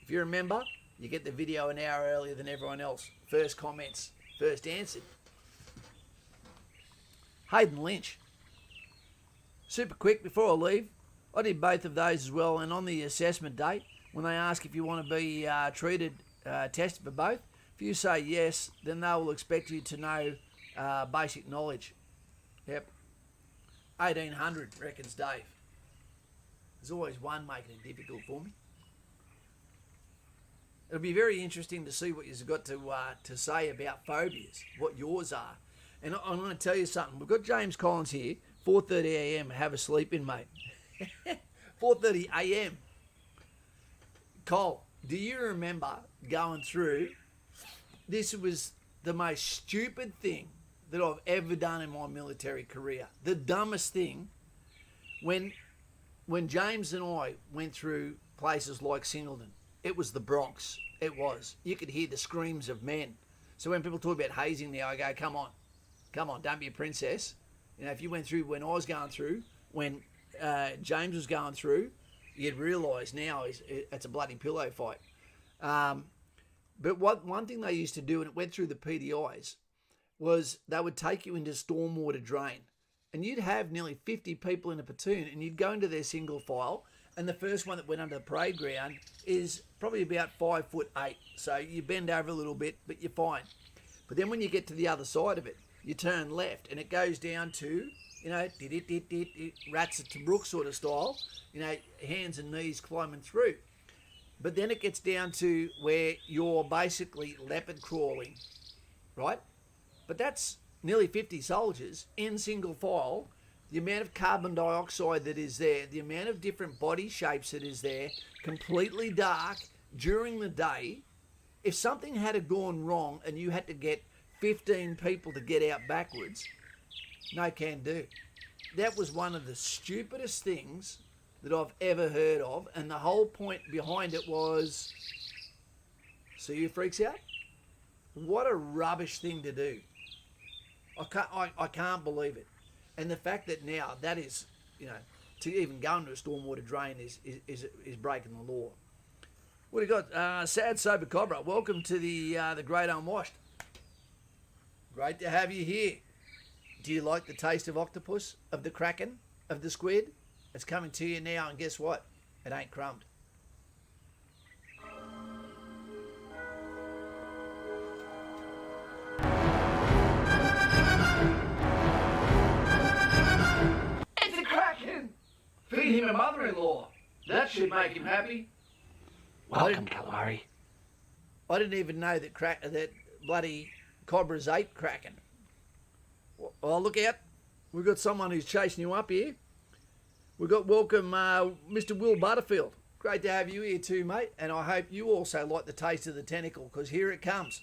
If you're a member, you get the video an hour earlier than everyone else. First comments, first answered. Hayden Lynch. Super quick before I leave. I did both of those as well, and on the assessment date, when they ask if you want to be tested for both, if you say yes, then they will expect you to know basic knowledge. Yep. 1800, reckons Dave. There's always one making it difficult for me. It'll be very interesting to see what you've got to say about phobias, what yours are. And I'm going to tell you something. We've got James Collins here, 4:30 a.m. Have a sleep in, mate. 4:30 a.m. Cole, do you remember going through? This was the most stupid thing that I've ever done in my military career. The dumbest thing. When James and I went through places like Singleton, it was the Bronx. It was. You could hear the screams of men. So when people talk about hazing now, I go, come on, don't be a princess. You know, if you went through when I was going through, when James was going through, you'd realise now it's a bloody pillow fight. But one thing they used to do, and it went through the PDIs, was they would take you into stormwater drain. And you'd have nearly 50 people in a platoon, and you'd go into their single file, and the first one that went under the parade ground is probably about 5'8". So you bend over a little bit, but you're fine. But then when you get to the other side of it, you turn left, and it goes down to, you know, rats at Tobruk sort of style, you know, hands and knees climbing through. But then it gets down to where you're basically leopard crawling, right? But that's nearly 50 soldiers in single file. The amount of carbon dioxide that is there, the amount of different body shapes that is there, completely dark during the day. If something had gone wrong and you had to get 15 people to get out backwards, no can do. That was one of the stupidest things that I've ever heard of, and the whole point behind it was, see who freaks out? What a rubbish thing to do. I can't believe it. And the fact that now that is, you know, to even go into a stormwater drain is breaking the law. What do you got? Sad Sober Cobra, welcome to the Great Unwashed. Great to have you here. Do you like the taste of octopus, of the kraken, of the squid? It's coming to you now, and guess what? It ain't crumbed. It's a kraken! Feed him a mother-in-law. That should make him happy. Welcome, calamari. I didn't even know that bloody cobras ate kraken. Well, look out. We've got someone who's chasing you up here. We've got welcome Mr. Will Butterfield. Great to have you here too, mate. And I hope you also like the taste of the tentacle, because here it comes.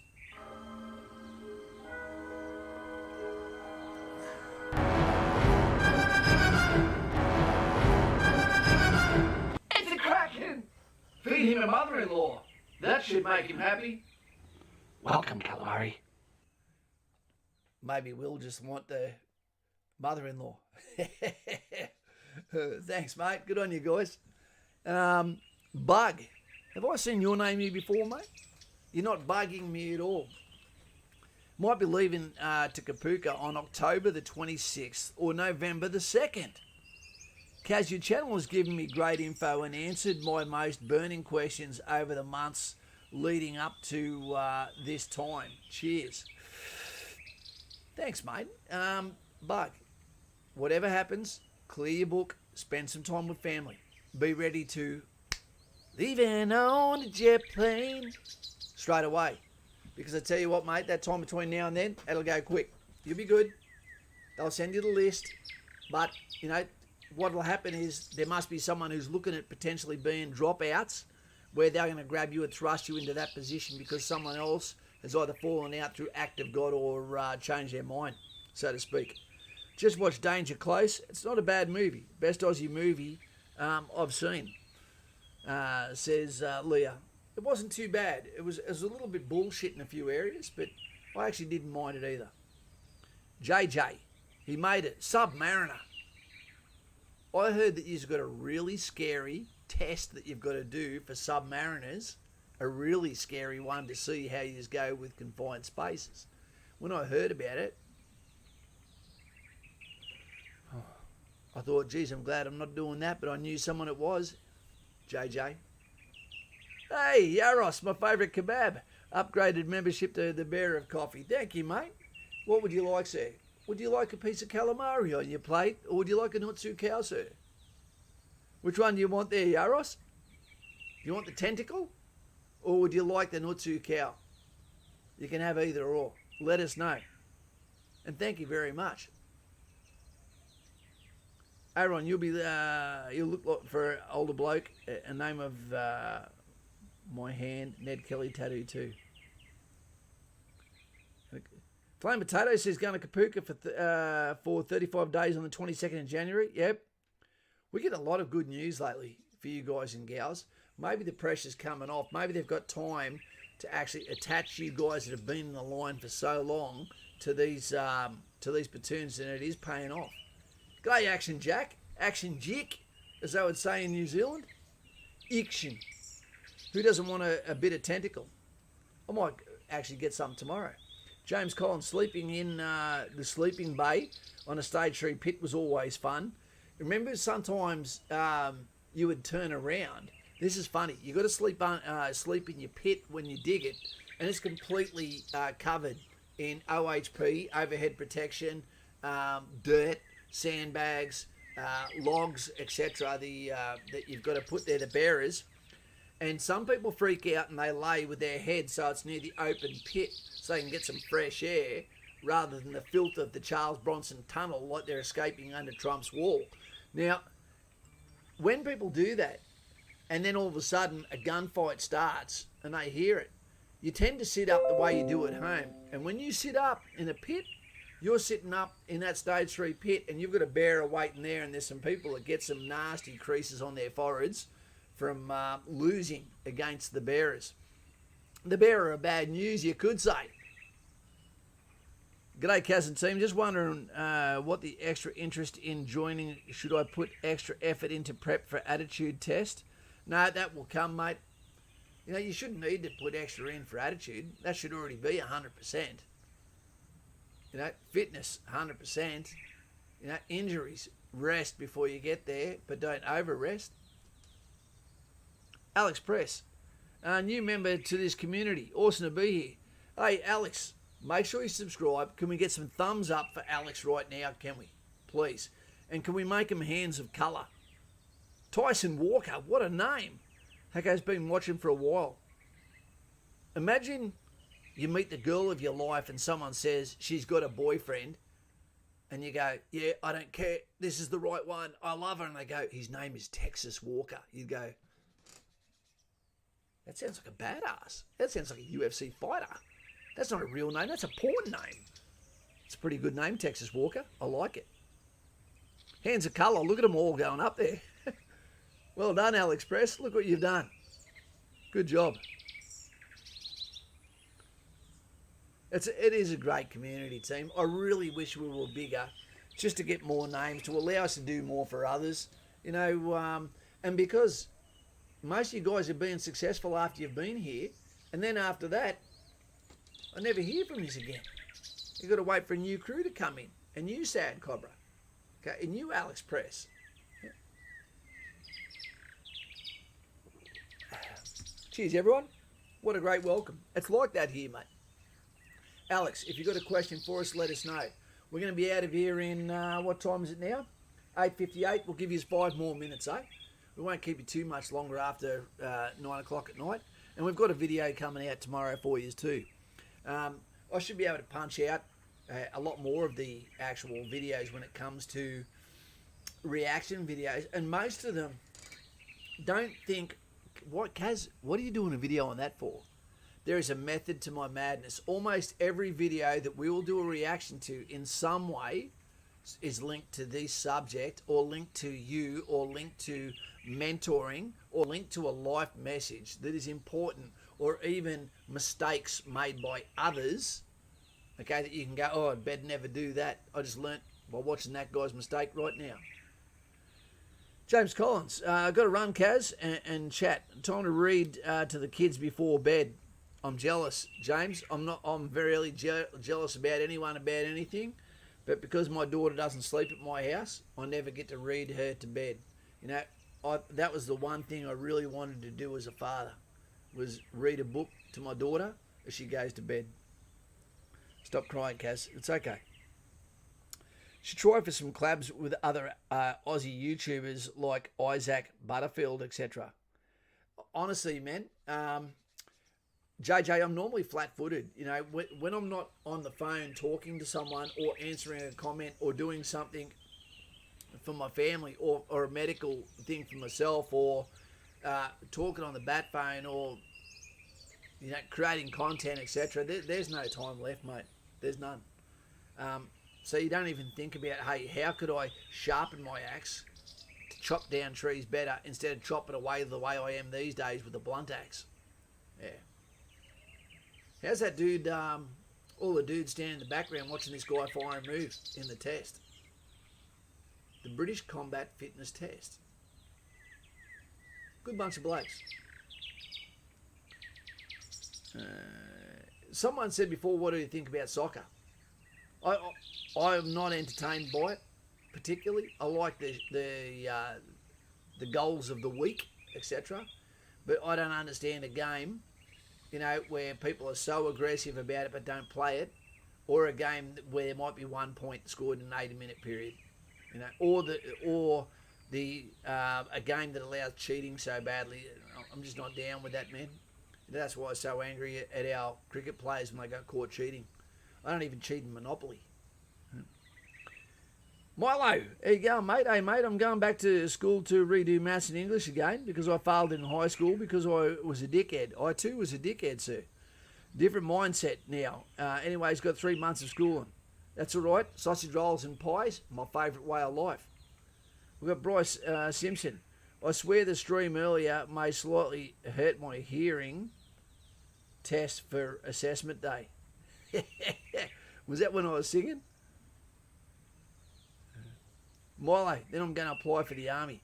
It's a kraken! Feed him a mother-in-law. That should make him happy. Welcome, calamari. Maybe we'll just want the mother-in-law. Thanks, mate. Good on you guys. Bug. Have I seen your name here before, mate? You're not bugging me at all. Might be leaving to Kapuka on October the 26th or November the 2nd. Casio Channel has given me great info and answered my most burning questions over the months leading up to this time. Cheers. Thanks, mate. Bug, whatever happens, clear your book, spend some time with family. Be ready to leaving on a jet plane straight away. Because I tell you what, mate, that time between now and then, it'll go quick. You'll be good. They'll send you the list. But, you know, what'll happen is there must be someone who's looking at potentially being dropouts where they're going to grab you and thrust you into that position because someone else has either fallen out through act of God or changed their mind, so to speak. Just watch Danger Close. It's not a bad movie. Best Aussie movie I've seen, says Leah. It wasn't too bad. It was a little bit bullshit in a few areas, but I actually didn't mind it either. JJ, he made it. Submariner. I heard that you've got a really scary test that you've got to do for submariners, a really scary one to see how you go with confined spaces. When I heard about it, I thought, geez, I'm glad I'm not doing that, but I knew someone it was. JJ. Hey, Yaros, my favourite kebab. Upgraded membership to the Bearer of Coffee. Thank you, mate. What would you like, sir? Would you like a piece of calamari on your plate, or would you like a nutsu cow, sir? Which one do you want there, Yaros? Do you want the tentacle, or would you like the nutsu cow? You can have either or. Let us know. And thank you very much. Aaron, you'll look like for an older bloke. A name of my hand, Ned Kelly tattoo too. Flame Potato says going to Kapuka for 35 days on the 22nd of January. Yep. We get a lot of good news lately for you guys and gals. Maybe the pressure's coming off. Maybe they've got time to actually attach you guys that have been in the line for so long to these platoons, and it is paying off. G'day, Action Jack. Action Jick, as they would say in New Zealand. Iction. Who doesn't want a bit of tentacle? I might actually get some tomorrow. James Collins sleeping in the sleeping bay on a stage 3 pit was always fun. Remember, sometimes you would turn around. This is funny. You got to sleep in your pit when you dig it, and it's completely covered in OHP, overhead protection, dirt, sandbags, logs, etc. That you've got to put there, the bearers. And some people freak out and they lay with their head so it's near the open pit so they can get some fresh air rather than the filth of the Charles Bronson tunnel like they're escaping under Trump's wall. Now, when people do that and then all of a sudden a gunfight starts and they hear it, you tend to sit up the way you do at home. And when you sit up in a pit, you're sitting up in that stage 3 pit and you've got a bearer waiting there, and there's some people that get some nasty creases on their foreheads from losing against the bearers. The bearer of bad news, you could say. G'day, Kaz and team. Just wondering what the extra interest in joining. Should I put extra effort into prep for attitude test? No, that will come, mate. You know, you shouldn't need to put extra in for attitude. That should already be 100%. You know, fitness, 100%. You know, injuries, rest before you get there, but don't over-rest. Alex Press, a new member to this community. Awesome to be here. Hey, Alex, make sure you subscribe. Can we get some thumbs up for Alex right now, can we? Please. And can we make him hands of colour? Tyson Walker, what a name. Hacko's been watching for a while. Imagine you meet the girl of your life and someone says she's got a boyfriend and you go, yeah, I don't care. This is the right one. I love her. And they go, his name is Texas Walker. You go, That sounds like a badass. That sounds like a UFC fighter. That's not a real name. That's a porn name. It's a pretty good name, Texas Walker. I like it. Hands of colour. Look at them all going up there. Well done, Alex Press. Look what you've done. Good job. It is a great community team. I really wish we were bigger, just to get more names, to allow us to do more for others. You know, and because most of you guys are being successful after you've been here, and then after that, I never hear from you again. You've got to wait for a new crew to come in, a new Sad Cobra, okay, a new Alex Press. Yeah. Cheers, everyone. What a great welcome. It's like that here, mate. Alex, if you've got a question for us, let us know. We're going to be out of here in, what time is it now? 8:58. We'll give you 5 more minutes, eh? We won't keep you too much longer after 9 o'clock at night. And we've got a video coming out tomorrow for you too. I should be able to punch out a lot more of the actual videos when it comes to reaction videos. And most of them don't think, Kaz, what are you doing a video on that for? There is a method to my madness. Almost every video that we will do a reaction to in some way is linked to this subject, or linked to you, or linked to mentoring, or linked to a life message that is important, or even mistakes made by others, okay, that you can go, oh, I'd better never do that. I just learnt by watching that guy's mistake right now. James Collins, I've got to run, Kaz, and chat. Time to read to the kids before bed. I'm jealous, James. I'm very jealous about anyone, about anything. But because my daughter doesn't sleep at my house, I never get to read her to bed. You know, that was the one thing I really wanted to do as a father, was read a book to my daughter as she goes to bed. Stop crying, Cass. It's okay. Should try for some collabs with other Aussie YouTubers like Isaac Butterfield, etc. Honestly, man, JJ, I'm normally flat-footed. You know, when I'm not on the phone talking to someone or answering a comment or doing something for my family or a medical thing for myself, or talking on the bat phone, or, you know, creating content, etc. There's no time left, mate. There's none. So you don't even think about, hey, how could I sharpen my axe to chop down trees better instead of chop it away the way I am these days with a blunt axe? Yeah. How's that dude, all the dudes standing in the background watching this guy fire and move in the test? The British Combat Fitness Test. Good bunch of blokes. Someone said before, what do you think about soccer? I'm not entertained by it particularly. I like the goals of the week, etc. But I don't understand a game, you know, where people are so aggressive about it but don't play it, or a game where there might be 1 point scored in an 80-minute period, you know, or a game that allows cheating so badly. I'm just not down with that, man. That's why I'm so angry at our cricket players when they got caught cheating. I don't even cheat in Monopoly. Milo, there you go, mate. Hey, mate, I'm going back to school to redo maths and English again because I failed in high school because I was a dickhead. I too was a dickhead, sir. Different mindset now. Anyway, he's got 3 months of schooling. That's all right. Sausage rolls and pies, my favourite way of life. We've got Bryce Simpson. I swear the stream earlier may slightly hurt my hearing test for assessment day. Was that when I was singing? Milo, then I'm going to apply for the army.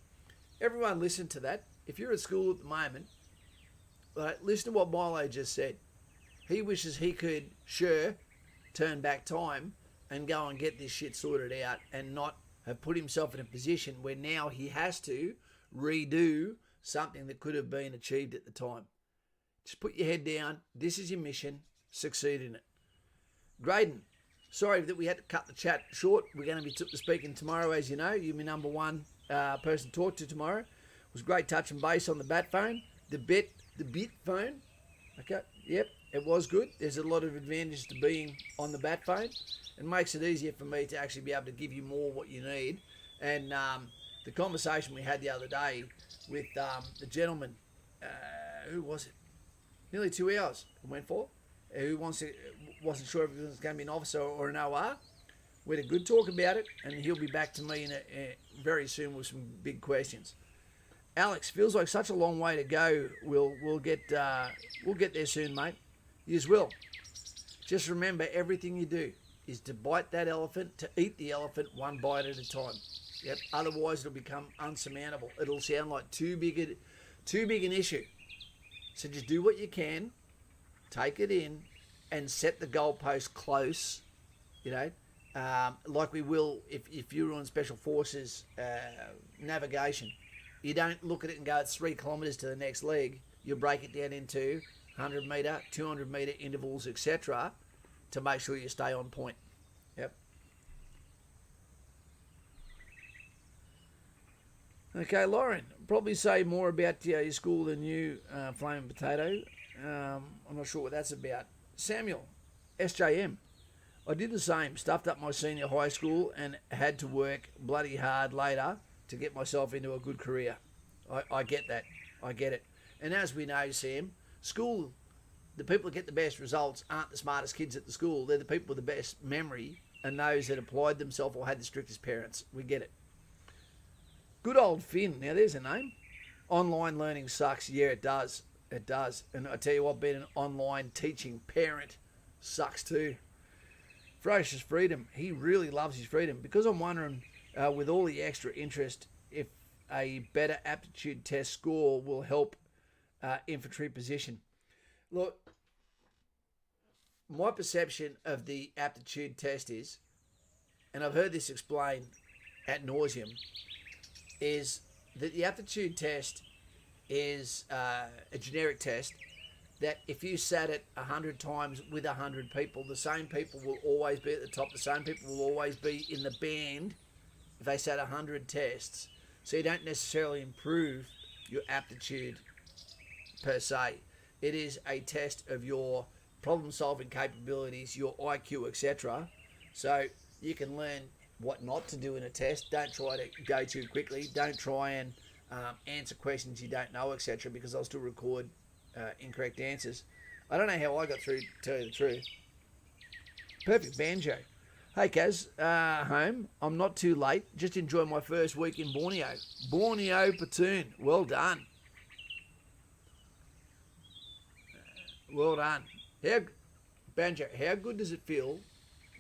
Everyone listen to that. If you're at school at the moment, listen to what Milo just said. He wishes he could, turn back time and go and get this shit sorted out and not have put himself in a position where now he has to redo something that could have been achieved at the time. Just put your head down. This is your mission. Succeed in it. Graydon, sorry that we had to cut the chat short. We're going to be speaking tomorrow, as you know. You're my number one person to talk to tomorrow. It was great touch and base on the bat phone. The bit phone. Okay, yep, it was good. There's a lot of advantages to being on the bat phone. It makes it easier for me to actually be able to give you more what you need. And the conversation we had the other day with the gentleman, who was it? Nearly 2 hours I went for. Who wasn't sure if it was going to be an officer or an OR. We had a good talk about it, and he'll be back to me very soon with some big questions. Alex, feels like such a long way to go. We'll get there soon, mate. Yous will. Just remember, everything you do is to bite that elephant, to eat the elephant one bite at a time. Yep. Otherwise, it'll become unsurmountable. It'll sound like too big an issue. So just do what you can, take it in, and set the goalpost close. You know, like we will if you're on Special Forces navigation. You don't look at it and go, it's 3 kilometres to the next leg. You break it down into 100 metre, 200 metre intervals, etc., to make sure you stay on point. Yep. Okay, Lauren, probably say more about your school than you, Flaming Potato. I'm not sure what that's about. Samuel, SJM. I did the same, stuffed up my senior high school and had to work bloody hard later to get myself into a good career. I get that. I get it. And as we know, Sam, school, the people that get the best results aren't the smartest kids at the school. They're the people with the best memory and those that applied themselves or had the strictest parents. We get it. Good old Finn. Now, there's a name. Online learning sucks. Yeah, it does. It does. And I tell you what, being an online teaching parent sucks too. Ferocious freedom. He really loves his freedom. Because I'm wondering, with all the extra interest, if a better aptitude test score will help infantry position. Look, my perception of the aptitude test is, and I've heard this explained ad nauseum, is that the aptitude test is a generic test that if you sat it 100 times with 100 people, the same people will always be at the top. The same people will always be in the band if they sat 100 tests. So you don't necessarily improve your aptitude per se. It is a test of your problem-solving capabilities, your IQ, etc. So you can learn what not to do in a test. Don't try to go too quickly. Don't try and answer questions you don't know, etc., because they'll still record incorrect answers. I don't know how I got through, to tell you the truth. Perfect banjo. Hey, Kaz, home. I'm not too late. Just enjoyed my first week in Borneo. Borneo platoon. Well done. Well done. Banjo, how good does it feel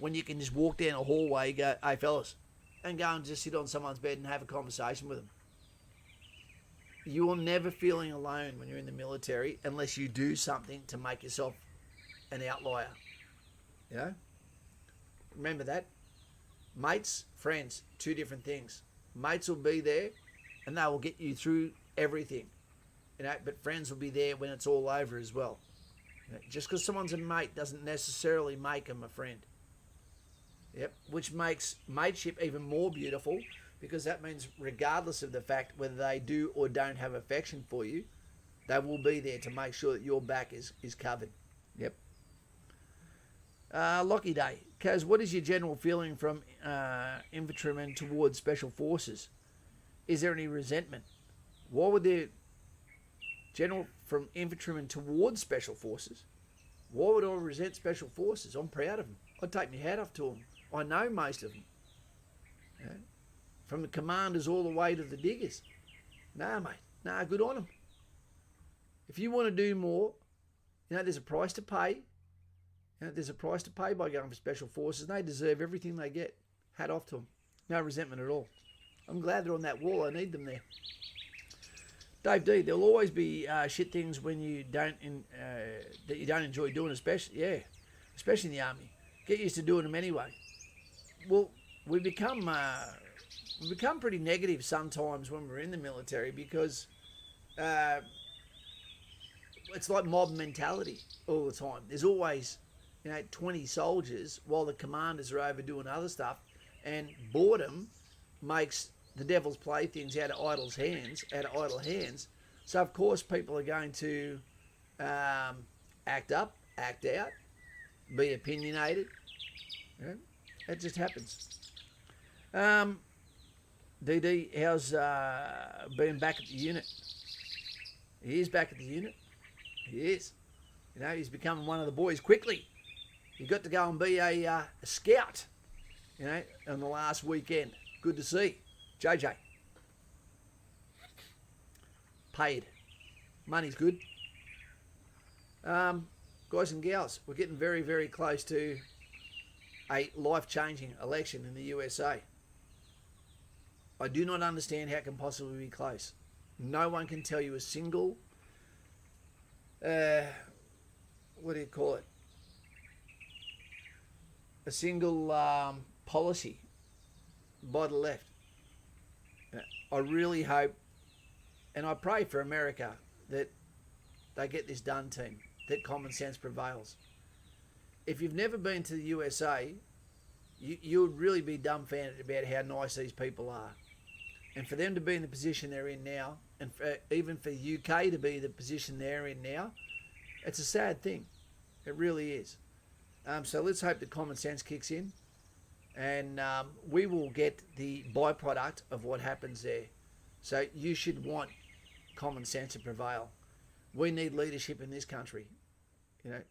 when you can just walk down a hallway, go, hey, fellas, and go and just sit on someone's bed and have a conversation with them? You are never feeling alone when you're in the military unless you do something to make yourself an outlier. You know? Remember that. Mates, friends, two different things. Mates will be there and they will get you through everything. You know, but friends will be there when it's all over as well. You know, just because someone's a mate doesn't necessarily make them a friend. Yep, which makes mateship even more beautiful, because that means regardless of the fact whether they do or don't have affection for you, they will be there to make sure that your back is covered. Yep. Lockie Day. Kaz, what is your general feeling from infantrymen towards Special Forces? Is there any resentment? Why would there... General from infantrymen towards Special Forces? Why would I resent Special Forces? I'm proud of them. I'd take my hat off to them. I know most of them. You know, from the commanders all the way to the diggers. Nah, mate. Nah, good on them. If you want to do more, you know, there's a price to pay. You know, there's a price to pay by going for Special Forces. And they deserve everything they get. Hat off to them. No resentment at all. I'm glad they're on that wall. I need them there. Dave D, there'll always be shit things when you don't that you don't enjoy doing, especially in the army. Get used to doing them anyway. Well, we become pretty negative sometimes when we're in the military, because it's like mob mentality all the time. There's always 20 soldiers while the commanders are over doing other stuff, and boredom makes the devil's playthings out of idle hands. So of course people are going to act up, act out, be opinionated. Yeah, that just happens. DD, how's being back at the unit? He is back at the unit. He is. You know, he's becoming one of the boys quickly. He got to go and be a scout, you know, on the last weekend. Good to see. JJ. Paid. Money's good. Guys and gals, we're getting very, very close to a life-changing election in the USA. I do not understand how it can possibly be close. No one can tell you a single, what do you call it? A single policy by the left. I really hope, and I pray for America, that they get this done, team, that common sense prevails. If you've never been to the USA, you would really be dumbfounded about how nice these people are. And for them to be in the position they're in now, and even for the UK to be in the position they're in now, it's a sad thing. It really is. So let's hope that common sense kicks in, and we will get the byproduct of what happens there. So you should want common sense to prevail. We need leadership in this country, you know,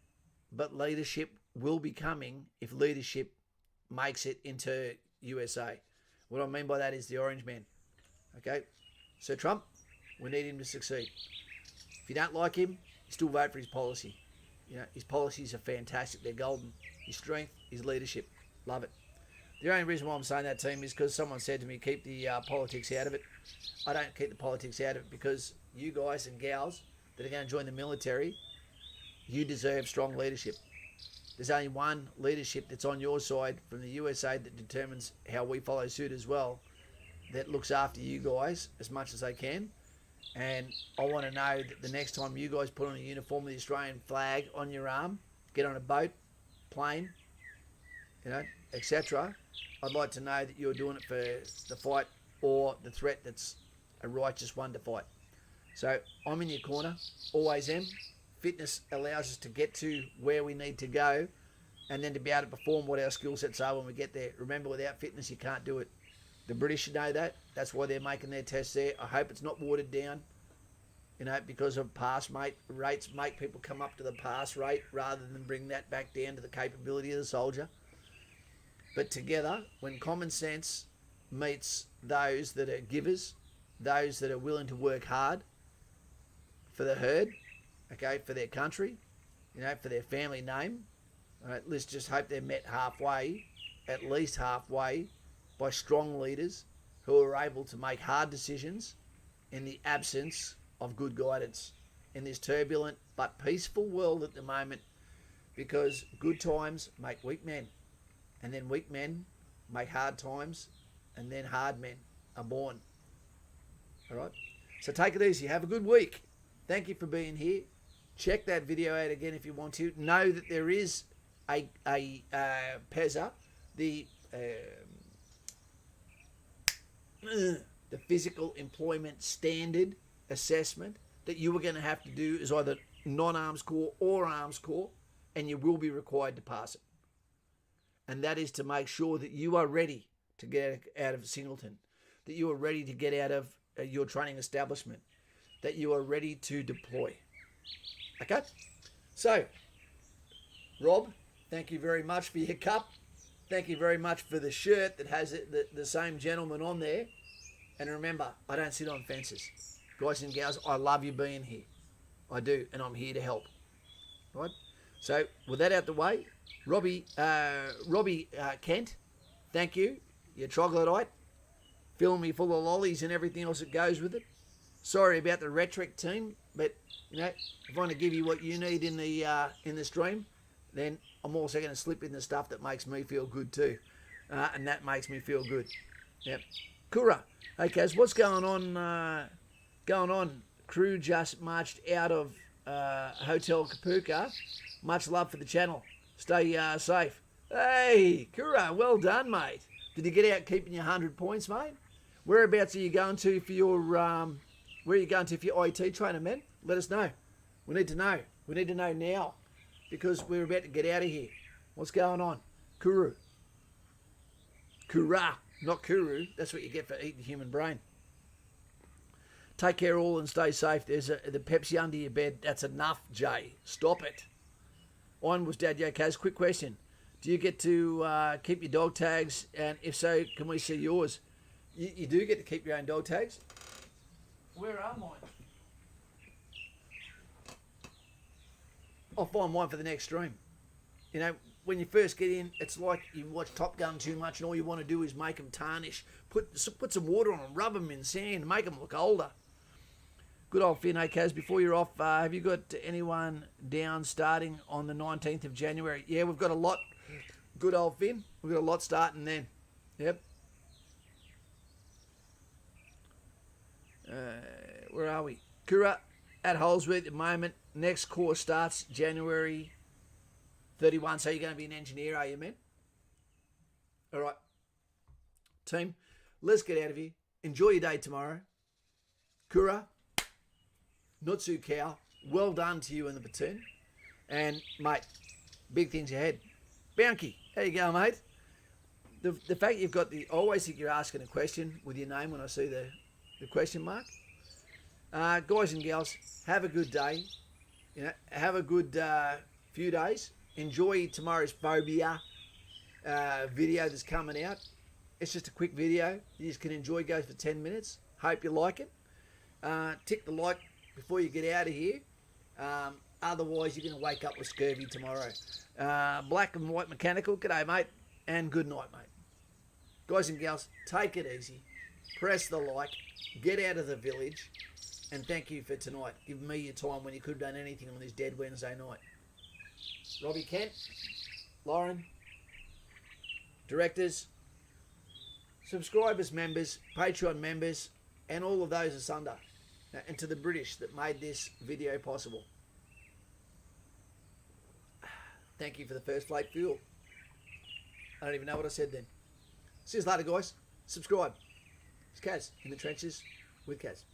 but leadership will be coming if leadership makes it into USA. What I mean by that is the orange man. Okay, so Trump, we need him to succeed. If you don't like him, you still vote for his policy. You know, his policies are fantastic. They're golden. His strength, his leadership, love it. The only reason why I'm saying that, team, is because someone said to me, keep the politics out of it. I don't keep the politics out of it because you guys and gals that are going to join the military, you deserve strong leadership. There's only one leadership that's on your side from the USA that determines how we follow suit as well, that looks after you guys as much as they can. And I want to know that the next time you guys put on a uniform with the Australian flag on your arm, get on a boat, plane, you know, etc., I'd like to know that you're doing it for the fight or the threat that's a righteous one to fight. So I'm in your corner, always am. Fitness allows us to get to where we need to go and then to be able to perform what our skill sets are when we get there. Remember, without fitness, you can't do it. The British should know that. That's why they're making their tests there. I hope it's not watered down, you know, because of pass rates make people come up to the pass rate rather than bring that back down to the capability of the soldier. But together, when common sense meets those that are givers, those that are willing to work hard for the herd, okay, for their country, you know, for their family name, all right, let's just hope they're met halfway, at least halfway, by strong leaders who are able to make hard decisions in the absence of good guidance in this turbulent but peaceful world at the moment, because good times make weak men, and then weak men make hard times, and then hard men are born. All right? So take it easy. Have a good week. Thank you for being here. Check that video out again if you want to. Know that there is a PESA, the physical employment standard assessment that you are going to have to do as either non-arms corps or arms corps, and you will be required to pass it. And that is to make sure that you are ready to get out of Singleton, that you are ready to get out of your training establishment, that you are ready to deploy. Okay? So, Rob, thank you very much for your cup. Thank you very much for the shirt that has the same gentleman on there. And remember, I don't sit on fences. Guys and gals, I love you being here. I do, and I'm here to help. Right? So, with that out the way, Robbie Kent, thank you. You're troglodyte. Filling me full of lollies and everything else that goes with it. Sorry about the rhetoric, team, but you know, if I want to give you what you need in the stream, then I'm also going to slip in the stuff that makes me feel good too, and that makes me feel good. Yep. Kura. Hey, Kaz, what's going on? Crew just marched out of Hotel Kapuka. Much love for the channel. Stay safe. Hey, Kura, well done, mate. Did you get out keeping your 100 points, mate? Whereabouts are you going to for your where are you going to for your IT trainer, man? Let us know. We need to know. We need to know now, because we're about to get out of here. What's going on? Kuru. Kura, not Kuru. That's what you get for eating human brain. Take care all and stay safe. There's the Pepsi under your bed. That's enough, Jay. Stop it. On was Dad Yo Kaz. Quick question. Do you get to keep your dog tags? And if so, can we see yours? You do get to keep your own dog tags? Where are mine? I'll find mine for the next stream. You know, when you first get in, it's like you watch Top Gun too much and all you want to do is make them tarnish. Put some water on them, rub them in sand, make them look older. Good old Finn, Kaz, before you're off, have you got anyone down starting on the 19th of January? Yeah, we've got a lot. Good old Finn. We've got a lot starting then. Yep. Where are we? Kura at Holsworth at the moment. Next course starts January 31. So you're going to be an engineer, are you, man? All right. Team, let's get out of here. Enjoy your day tomorrow. Kura, Nutsu Cow, well done to you and the platoon. And, mate, big things ahead. Bounky, how you going, mate? The fact you've got I always think you're asking a question with your name when I see the question mark. Guys and gals, have a good day. You know, have a good few days. Enjoy tomorrow's phobia video that's coming out. It's just a quick video. You just can enjoy. Goes for 10 minutes. Hope you like it. Tick the like before you get out of here. Otherwise, you're going to wake up with scurvy tomorrow. Black and White Mechanical, g'day, mate. And good night, mate. Guys and gals, take it easy. Press the like. Get out of the village. And thank you for tonight. Giving me your time when you could have done anything on this dead Wednesday night. Robbie Kent, Lauren, directors, subscribers, members, Patreon members, and all of those asunder. And to the British that made this video possible. Thank you for the first flight fuel. I don't even know what I said then. See you later, guys. Subscribe. It's Kaz in the trenches with Kaz.